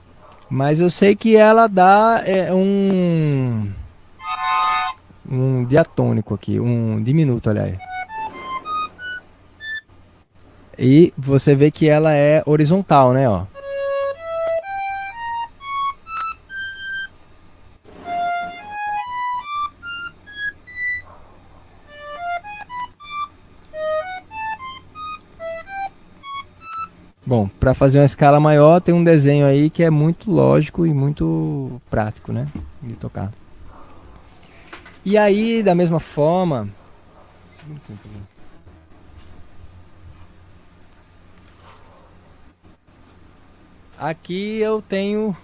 Speaker 3: Mas eu sei que ela dá um diatônico aqui, um diminuto, aliás. E você vê que ela é horizontal, né, ó. Bom, para fazer uma escala maior tem um desenho aí que é muito lógico e muito prático, né, de tocar. E aí, da mesma forma, aqui eu tenho, não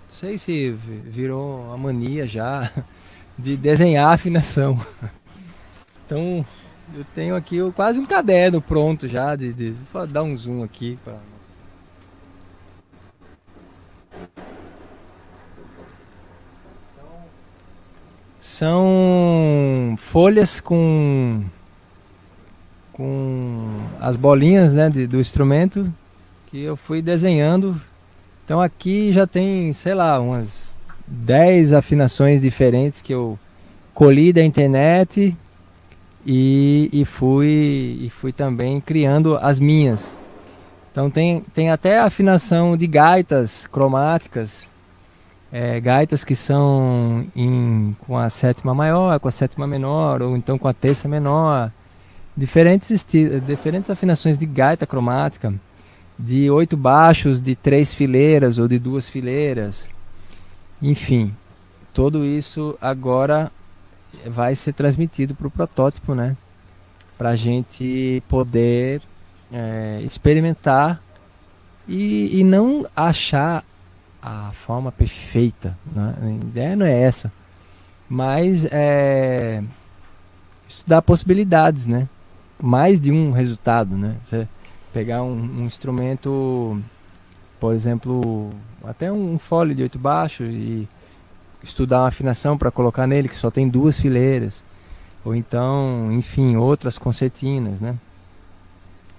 Speaker 3: sei se virou uma mania já, de desenhar a afinação. Então, eu tenho aqui quase um caderno pronto já, vou dar um zoom aqui. São folhas com as bolinhas, né, do instrumento que eu fui desenhando. Então aqui já tem, sei lá, umas 10 afinações diferentes que eu colhi da internet e fui também criando as minhas. Então tem até a afinação de gaitas cromáticas, gaitas que são com a sétima maior, com a sétima menor, ou então com a terça menor. Diferentes afinações de gaita cromática, de 8 baixos, de 3 fileiras ou de 2 fileiras. Enfim, tudo isso agora vai ser transmitido para o protótipo, né? Para a gente poder experimentar e não achar a forma perfeita, né? A ideia não é essa, mas estudar possibilidades, né? Mais de um resultado, né? Você pegar um instrumento, por exemplo, até um fole de 8 baixos e estudar uma afinação para colocar nele que só tem 2 fileiras, ou então, enfim, outras concertinas, né?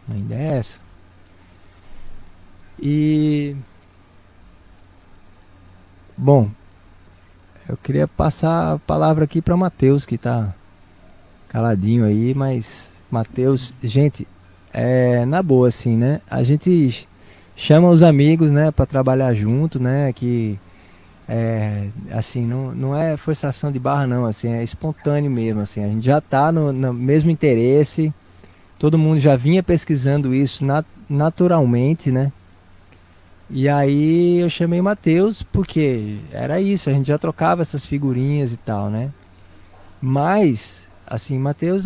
Speaker 3: A ideia é essa. E bom, eu queria passar a palavra aqui para Matheus, que está caladinho aí, mas Matheus, gente, na boa, assim, né? A gente chama os amigos, né, para trabalhar junto, né? Que assim, não é forçação de barra, não, assim, é espontâneo mesmo, assim. A gente já tá no mesmo interesse, todo mundo já vinha pesquisando isso naturalmente, né? E aí eu chamei o Matheus porque era isso, a gente já trocava essas figurinhas e tal, né? Mas, assim, Matheus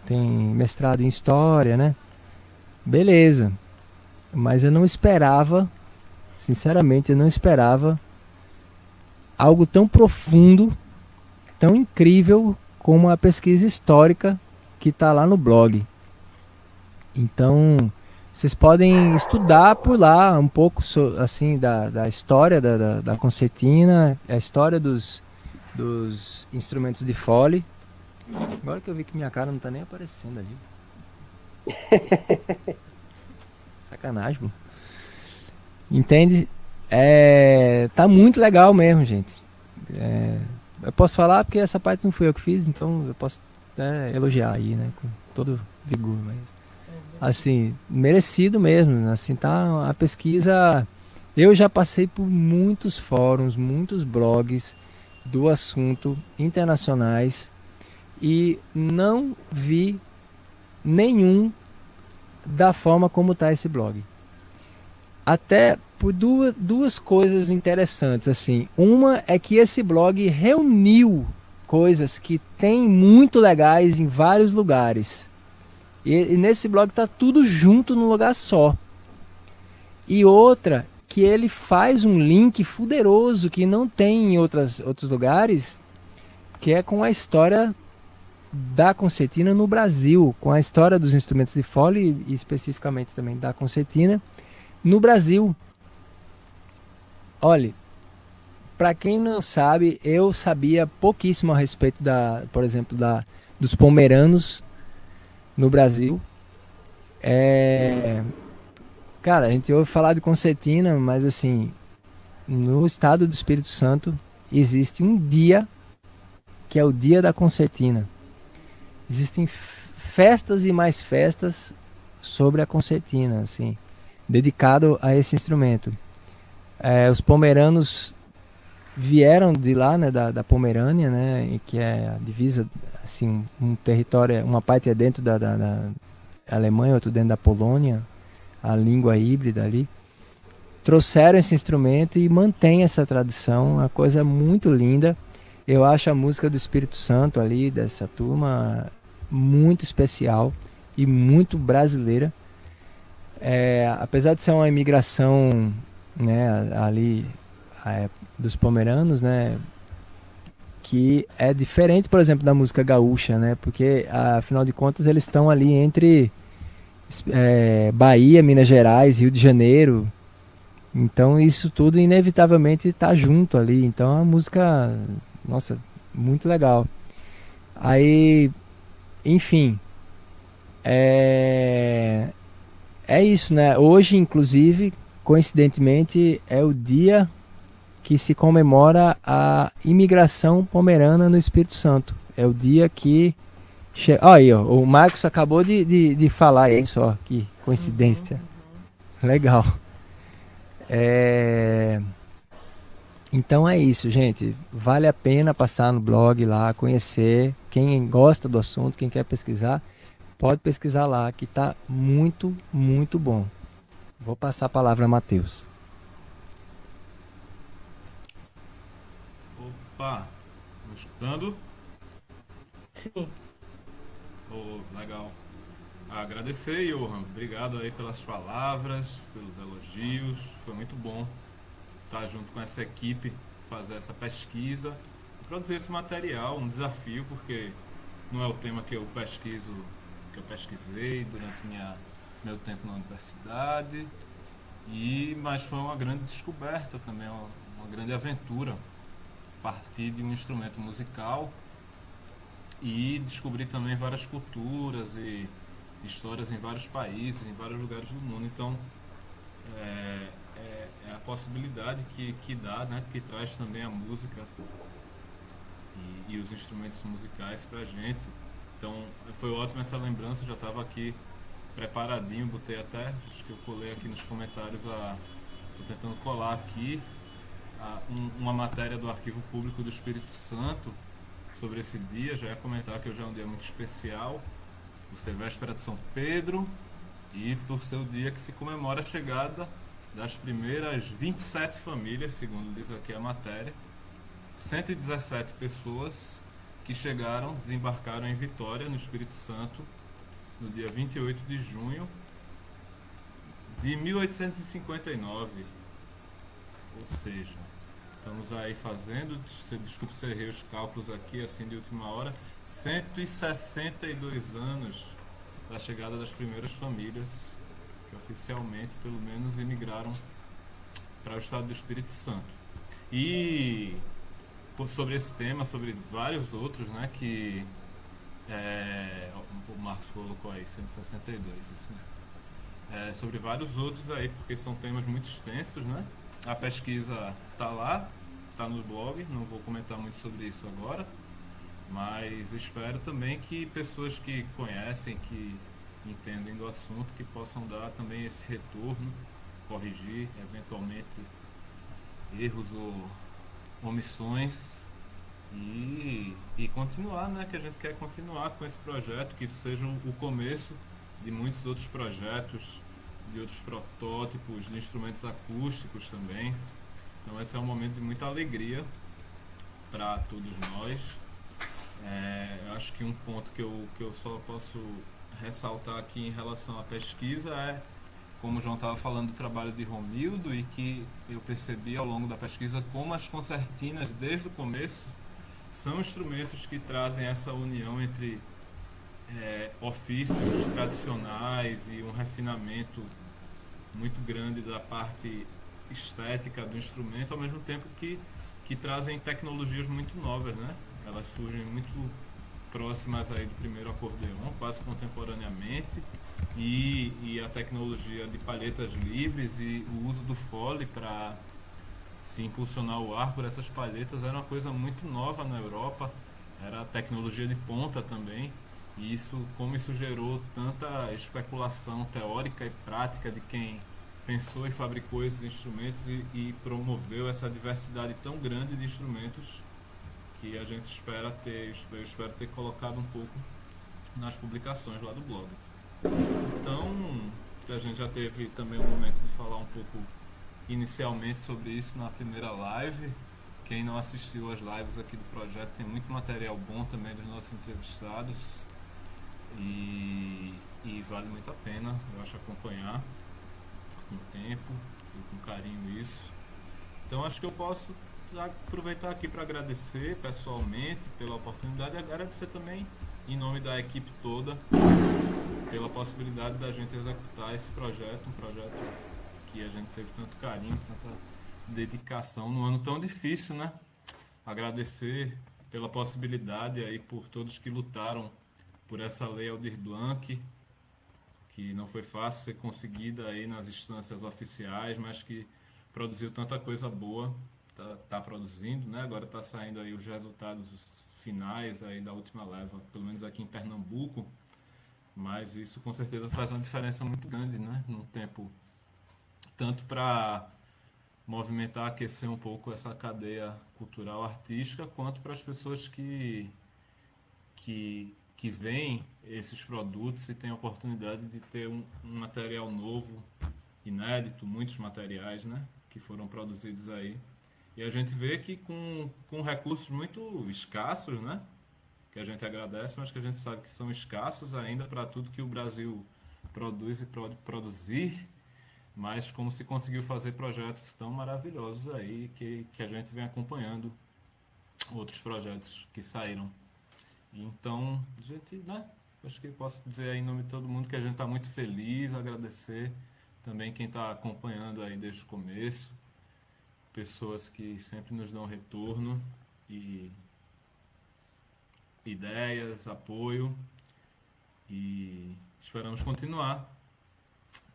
Speaker 3: tem mestrado em história, né? Beleza. Mas eu não esperava, sinceramente, eu não esperava algo tão profundo, tão incrível como a pesquisa histórica que está lá no blog. Então, vocês podem estudar por lá um pouco assim da história da concertina, a história dos instrumentos de fole. Agora que eu vi que minha cara não está nem aparecendo ali. Sacanagem, pô. Entende? Tá muito legal mesmo, gente. Eu posso falar porque essa parte não fui eu que fiz, então eu posso até elogiar aí, né? Com todo vigor, mas assim, merecido mesmo. Assim, tá a pesquisa. Eu já passei por muitos fóruns, muitos blogs do assunto internacionais e não vi nenhum da forma como tá esse blog. Até por duas coisas interessantes, assim. Uma é que esse blog reuniu coisas que tem muito legais em vários lugares. E nesse blog tá tudo junto num lugar só. E outra, que ele faz um link fuderoso que não tem em outros lugares, que é com a história da concertina no Brasil, com a história dos instrumentos de fole e especificamente também da concertina no Brasil. Olha, para quem não sabe, eu sabia pouquíssimo a respeito por exemplo, dos pomeranos no Brasil. Cara, a gente ouve falar de concertina, mas assim, no estado do Espírito Santo existe um dia que é o dia da concertina. Existem festas e mais festas sobre a concertina, assim, dedicado a esse instrumento. Os pomeranos vieram de lá, né, da Pomerânia, né, que é a divisa, assim, um território, uma parte é dentro da Alemanha, outra dentro da Polônia, a língua híbrida ali. Trouxeram esse instrumento e mantém essa tradição, uma coisa muito linda. Eu acho a música do Espírito Santo ali, dessa turma, muito especial e muito brasileira. Apesar de ser uma imigração, né, ali dos pomeranos, né, que é diferente, por exemplo, da música gaúcha, né, porque afinal de contas eles estão ali entre Bahia, Minas Gerais, Rio de Janeiro. Então isso tudo inevitavelmente está junto ali. Então é uma música, nossa, muito legal. Aí, enfim, é isso, né? Hoje, inclusive, coincidentemente, é o dia que se comemora a imigração pomerana no Espírito Santo. É o dia que... Aí, ó, o Marcos acabou de falar aí, só que coincidência. Legal. Então é isso, gente. Vale a pena passar no blog lá, conhecer. Quem gosta do assunto, quem quer pesquisar, pode pesquisar lá, que tá muito, muito bom. Vou passar a palavra a Matheus.
Speaker 5: Opa, tô escutando?
Speaker 1: Sim.
Speaker 5: Legal. Agradecer, Johan. Obrigado aí pelas palavras, pelos elogios. Foi muito bom estar junto com essa equipe, fazer essa pesquisa, produzir esse material, um desafio, porque não é o tema que eu pesquisei durante meu tempo na universidade, mas foi uma grande descoberta também, uma grande aventura, partir de um instrumento musical e descobrir também várias culturas e histórias em vários países, em vários lugares do mundo. Então é a possibilidade que dá, né, que traz também a música e os instrumentos musicais pra gente, Então foi ótima essa lembrança, eu já estava aqui preparadinho, botei até, acho que eu colei aqui nos comentários, estou tentando colar aqui uma matéria do Arquivo Público do Espírito Santo sobre esse dia. Já ia comentar que hoje é um dia muito especial, por ser véspera de São Pedro e por ser o dia que se comemora a chegada das primeiras 27 famílias, segundo diz aqui a matéria, 117 pessoas que desembarcaram em Vitória, no Espírito Santo, no dia 28 de junho de 1859. Ou seja, estamos aí fazendo, desculpe se errei os cálculos aqui, assim de última hora, 162 anos da chegada das primeiras famílias que oficialmente, pelo menos, imigraram para o estado do Espírito Santo. E sobre esse tema, sobre vários outros, né, que o Marcos colocou aí, 162, isso mesmo. Sobre vários outros aí, porque são temas muito extensos, né? A pesquisa está lá, está no blog, não vou comentar muito sobre isso agora, mas eu espero também que pessoas que conhecem, que entendem do assunto, que possam dar também esse retorno, corrigir eventualmente erros ou omissões e continuar, né? Que a gente quer continuar com esse projeto, que isso seja o começo de muitos outros projetos, de outros protótipos, de instrumentos acústicos também. Então esse é um momento de muita alegria para todos nós. Eu acho que um ponto que eu só posso ressaltar aqui em relação à pesquisa é, como o João estava falando, do trabalho de Romildo, e que eu percebi ao longo da pesquisa como as concertinas, desde o começo, são instrumentos que trazem essa união entre ofícios tradicionais e um refinamento muito grande da parte estética do instrumento, ao mesmo tempo que trazem tecnologias muito novas, né? Elas surgem muito próximas aí do primeiro acordeão, quase contemporaneamente, e a tecnologia de palhetas livres e o uso do fole para se impulsionar o ar por essas palhetas era uma coisa muito nova na Europa, era tecnologia de ponta também, e como isso gerou tanta especulação teórica e prática de quem pensou e fabricou esses instrumentos e promoveu essa diversidade tão grande de instrumentos, que a gente eu espero ter colocado um pouco nas publicações lá do blog. Então, a gente já teve também o momento de falar um pouco inicialmente sobre isso na primeira live. Quem não assistiu às lives aqui do projeto, tem muito material bom também dos nossos entrevistados e vale muito a pena, eu acho, acompanhar com tempo e com carinho isso. Então acho que eu posso aproveitar aqui para agradecer pessoalmente pela oportunidade e agradecer também em nome da equipe toda pela possibilidade da gente executar esse projeto, um projeto que a gente teve tanto carinho, tanta dedicação num ano tão difícil, né? Agradecer pela possibilidade aí por todos que lutaram por essa lei Aldir Blanc, que não foi fácil ser conseguida aí nas instâncias oficiais, mas que produziu tanta coisa boa, tá produzindo, né? Agora está saindo aí os resultados finais aí da última leva, pelo menos aqui em Pernambuco, mas isso com certeza faz uma diferença muito grande, né? Num tempo tanto para movimentar, aquecer um pouco essa cadeia cultural artística, quanto para as pessoas que veem esses produtos e têm a oportunidade de ter um material novo, inédito, muitos materiais, né, que foram produzidos aí. E a gente vê que com recursos muito escassos, né, que a gente agradece, mas que a gente sabe que são escassos ainda para tudo que o Brasil produz e pode produzir, mas como se conseguiu fazer projetos tão maravilhosos aí que a gente vem acompanhando outros projetos que saíram. Então, a gente, né, acho que posso dizer aí em nome de todo mundo que a gente está muito feliz, agradecer também quem está acompanhando aí desde o começo, pessoas que sempre nos dão retorno e ideias, apoio, e esperamos continuar.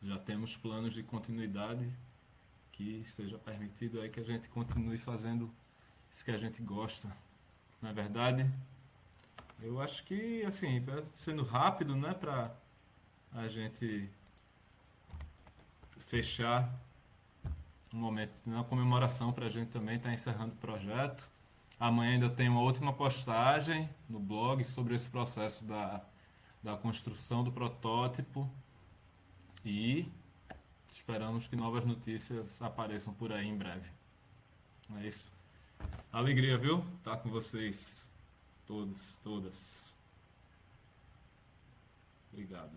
Speaker 5: Já temos planos de continuidade, que seja permitido aí que a gente continue fazendo isso que a gente gosta, não é verdade? Eu acho que, assim, sendo rápido, né, para a gente fechar um momento na comemoração para a gente também estar encerrando o projeto. Amanhã ainda tem uma última postagem no blog sobre esse processo da construção do protótipo e esperamos que novas notícias apareçam por aí em breve. É isso. Alegria, viu? Estar com vocês todos, todas. Obrigado.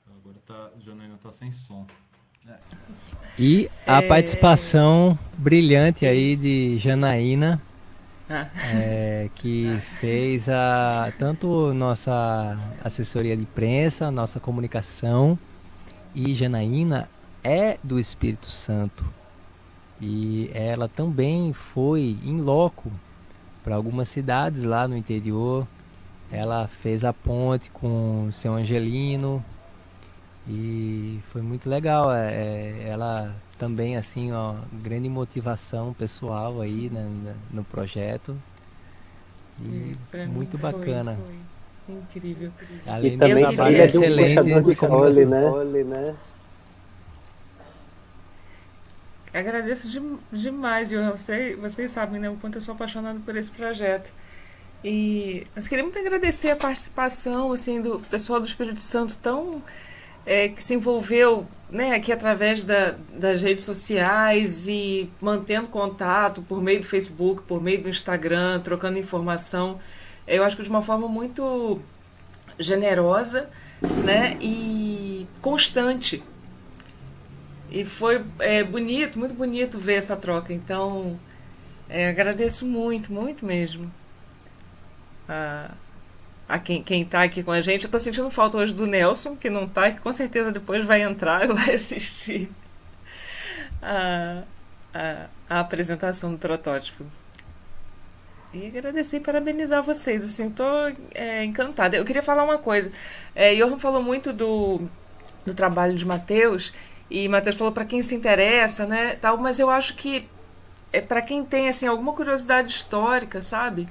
Speaker 5: Agora Janaína tá sem som.
Speaker 3: E a participação brilhante aí de Janaína, que fez tanto nossa assessoria de imprensa, nossa comunicação, e Janaína é do Espírito Santo. E ela também foi em loco para algumas cidades lá no interior. Ela fez a ponte com o São Angelino e foi muito legal. Ela também, assim, ó, grande motivação pessoal aí, né, no projeto. E muito bacana.
Speaker 1: Foi incrível.
Speaker 4: E também filha de um puxador de fole, né?
Speaker 1: Agradeço demais, Johan. Vocês sabem, né, o quanto eu sou apaixonado por esse projeto. E nós queria muito agradecer a participação, assim, do pessoal do Espírito Santo que se envolveu, né, aqui através das redes sociais e mantendo contato por meio do Facebook, por meio do Instagram, trocando informação. Eu acho que de uma forma muito generosa, né, e constante. E foi bonito, muito bonito ver essa troca. Então, agradeço muito, muito mesmo a quem está aqui com a gente. Eu estou sentindo falta hoje do Nelson, que não está, que com certeza depois vai entrar e vai assistir a apresentação do protótipo. E agradecer e parabenizar vocês. Assim, estou encantada. Eu queria falar uma coisa. Johan falou muito do trabalho de Matheus. E Matheus falou para quem se interessa, né, tal, mas eu acho que para quem tem, assim, alguma curiosidade histórica, sabe?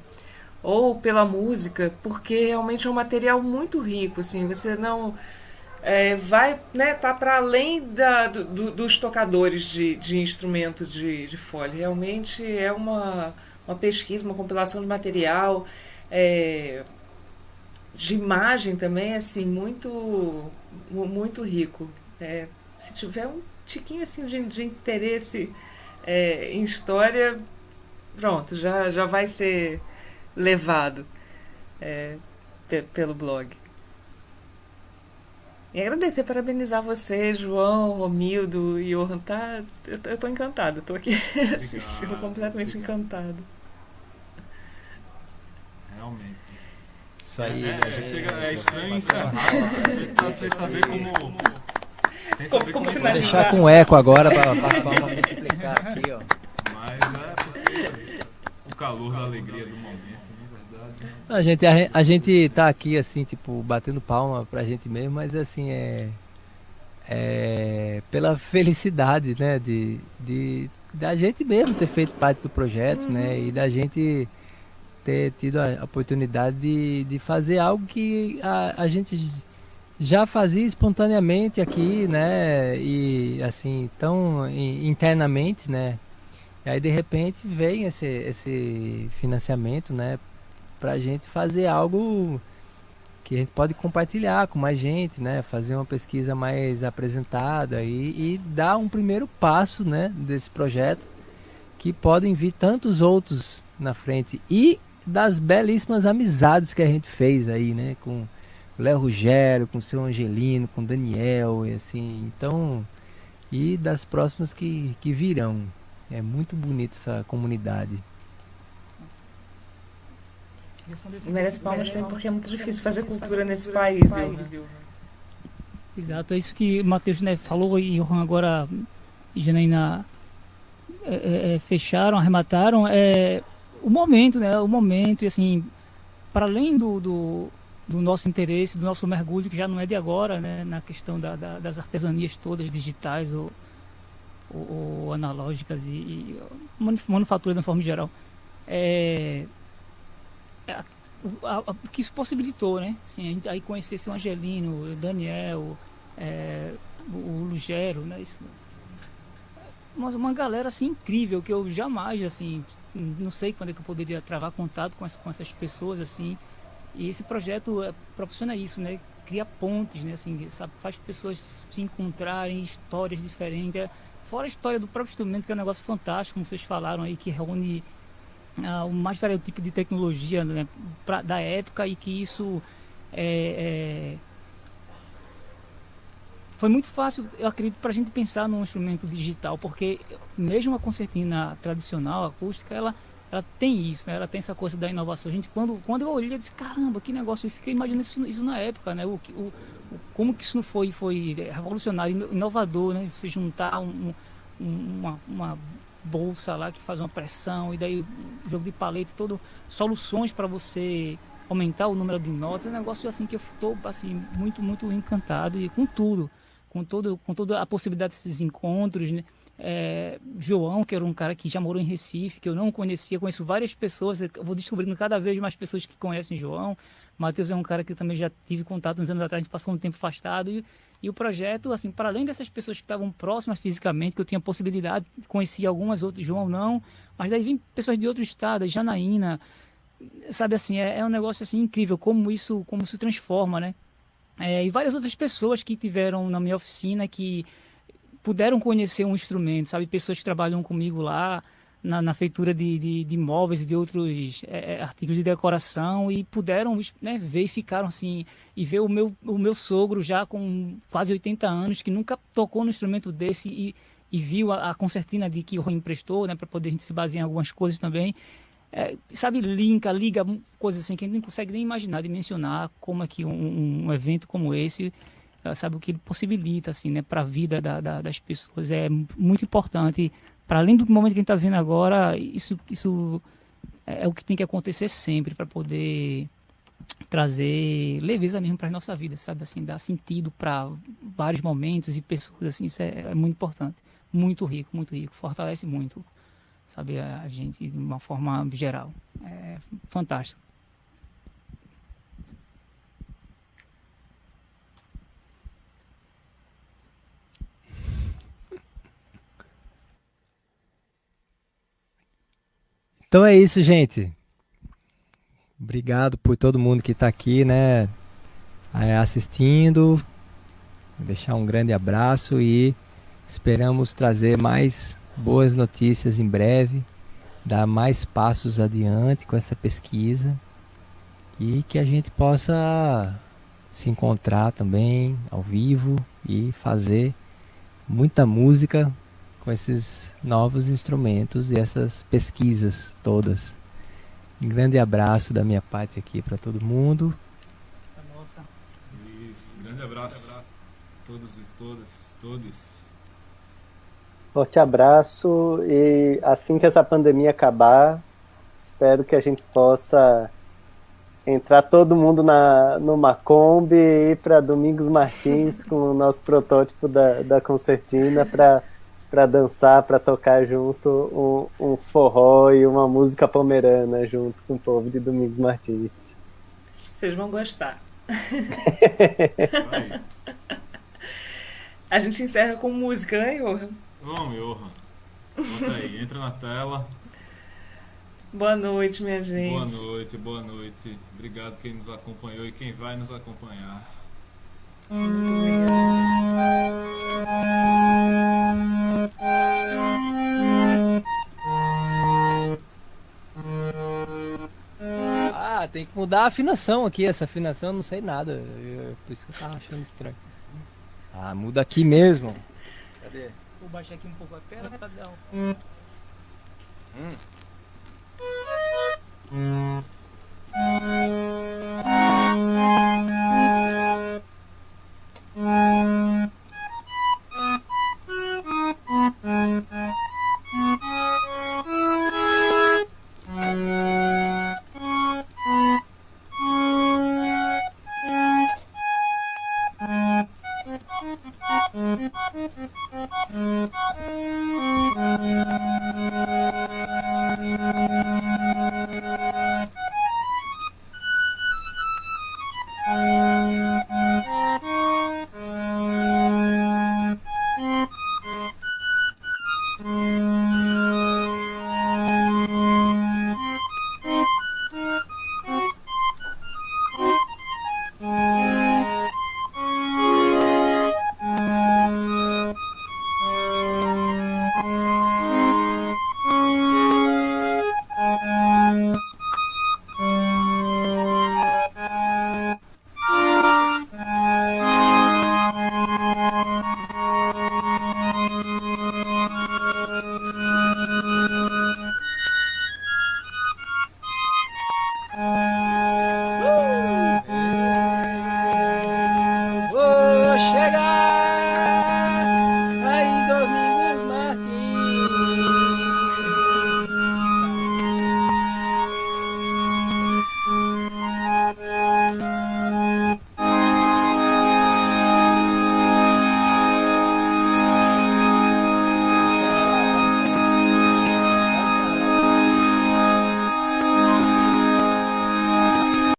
Speaker 1: Ou pela música, porque realmente é um material muito rico, assim, você não vai, né, tá para além dos tocadores de instrumento de fole. Realmente é uma pesquisa, uma compilação de material, de imagem também, assim, muito, muito rico. Se tiver um tiquinho assim de interesse em história, pronto, já vai ser levado pelo blog. E agradecer, parabenizar você, João, Romildo e Johan. Eu tô encantada, tô aqui assistindo, completamente encantada.
Speaker 5: Realmente.
Speaker 3: Isso aí.
Speaker 5: É estranho encerrar. A gente tá sem saber como. Sem saber como
Speaker 3: Vou deixar com eco agora para multiplicar aqui, ó.
Speaker 5: Mas o calor da alegria do momento, na verdade.
Speaker 3: A gente tá aqui, assim, tipo, batendo palma pra gente mesmo, mas assim, pela felicidade, né, da gente mesmo ter feito parte do projeto, né, e da gente ter tido a oportunidade de fazer algo que a gente já fazia espontaneamente aqui, né, e assim, tão internamente, né, e aí de repente vem esse financiamento, né, pra gente fazer algo que a gente pode compartilhar com mais gente, né, fazer uma pesquisa mais apresentada e dar um primeiro passo, né, desse projeto, que podem vir tantos outros na frente, e das belíssimas amizades que a gente fez aí, né, com Léo Rogério, com o seu Angelino, com o Daniel, e assim, então, e das próximas que virão. É muito bonita essa comunidade.
Speaker 1: Merece palmas também, porque é muito difícil fazer cultura nesse país.
Speaker 2: Exato, é isso que o Matheus, né, falou, e Johan agora e Janaína fecharam, arremataram. O momento, né, e assim, para além do nosso interesse, do nosso mergulho, que já não é de agora, né, na questão das artesanias todas digitais ou analógicas e manufatura de uma forma geral, o que isso possibilitou, né? Assim, a gente aí conhecesse o Angelino, o Daniel, o Lugero, né? Isso, mas uma galera assim incrível que eu jamais assim não sei quando é que eu poderia travar contato com essas pessoas assim. E esse projeto proporciona isso, né? Cria pontes, né? Assim, sabe? Faz pessoas se encontrarem, histórias diferentes. Fora a história do próprio instrumento, que é um negócio fantástico, como vocês falaram aí, que reúne o mais variado tipo de tecnologia, né? Da época, e que isso é, foi muito fácil, eu acredito, para a gente pensar num instrumento digital, porque mesmo a concertina tradicional, acústica, ela tem isso, né? Ela tem essa coisa da inovação. A gente, quando eu olhei, eu disse, caramba, que negócio, eu fiquei imaginando isso na época, né? Como que isso não foi revolucionário, inovador, né? Você juntar uma bolsa lá que faz uma pressão, e daí o jogo de paleta, todo, soluções para você aumentar o número de notas, é um negócio assim que eu estou assim, muito, muito encantado, e com tudo, com toda a possibilidade desses encontros, né? João, que era um cara que já morou em Recife, que eu não conhecia, conheço várias pessoas, eu vou descobrindo cada vez mais pessoas que conhecem João. Matheus é um cara que eu também já tive contato uns anos atrás, a gente passou um tempo afastado, e o projeto, assim, para além dessas pessoas que estavam próximas fisicamente, que eu tinha possibilidade, conhecia algumas outras, João não, mas daí vem pessoas de outros estados, Janaína, sabe assim, é um negócio assim incrível, como isso transforma, né? E várias outras pessoas que tiveram na minha oficina, que puderam conhecer um instrumento, sabe? Pessoas que trabalham comigo lá na feitura de móveis e de outros artigos de decoração, e puderam, né, ver, e ficaram assim, e ver o meu sogro já com quase 80 anos, que nunca tocou no instrumento desse, e viu a concertina de que o Rui emprestou, né, para poder a gente se basear em algumas coisas também. Sabe, liga coisas assim que a gente não consegue nem imaginar, dimensionar como é que um evento como esse, sabe, o que ele possibilita, assim, né, para a vida das pessoas. É muito importante, para além do momento que a gente está vendo agora, isso é o que tem que acontecer sempre, para poder trazer leveza mesmo para a nossa vida, sabe, assim, dar sentido para vários momentos e pessoas, assim, isso é muito importante, muito rico, fortalece muito, sabe, a gente de uma forma geral. É fantástico.
Speaker 3: Então é isso, gente. Obrigado por todo mundo que está aqui, né, assistindo. Vou deixar um grande abraço e esperamos trazer mais boas notícias em breve, dar mais passos adiante com essa pesquisa, e que a gente possa se encontrar também ao vivo e fazer muita música com esses novos instrumentos e essas pesquisas todas. Um grande abraço da minha parte aqui para todo mundo.
Speaker 2: Nossa.
Speaker 5: Isso, grande abraço a todos e todas, todos.
Speaker 4: Forte abraço, e assim que essa pandemia acabar, espero que a gente possa entrar todo mundo numa Kombi e ir para Domingos Martins com o nosso protótipo da concertina para dançar, para tocar junto um forró e uma música pomerana junto com o povo de Domingos Martins.
Speaker 1: Vocês vão gostar.
Speaker 5: Aí.
Speaker 1: A gente encerra com música, né, Johan?
Speaker 5: Vamos, Johan. Bota aí, entra na tela.
Speaker 1: Boa noite, minha gente.
Speaker 5: Boa noite, boa noite. Obrigado quem nos acompanhou e quem vai nos acompanhar.
Speaker 1: Muito obrigada.
Speaker 3: Tem que mudar a afinação aqui. Essa afinação eu não sei nada. Por isso que eu tava achando estranho. Muda aqui mesmo. Cadê?
Speaker 2: Vou baixar aqui um pouco a tela para dar um...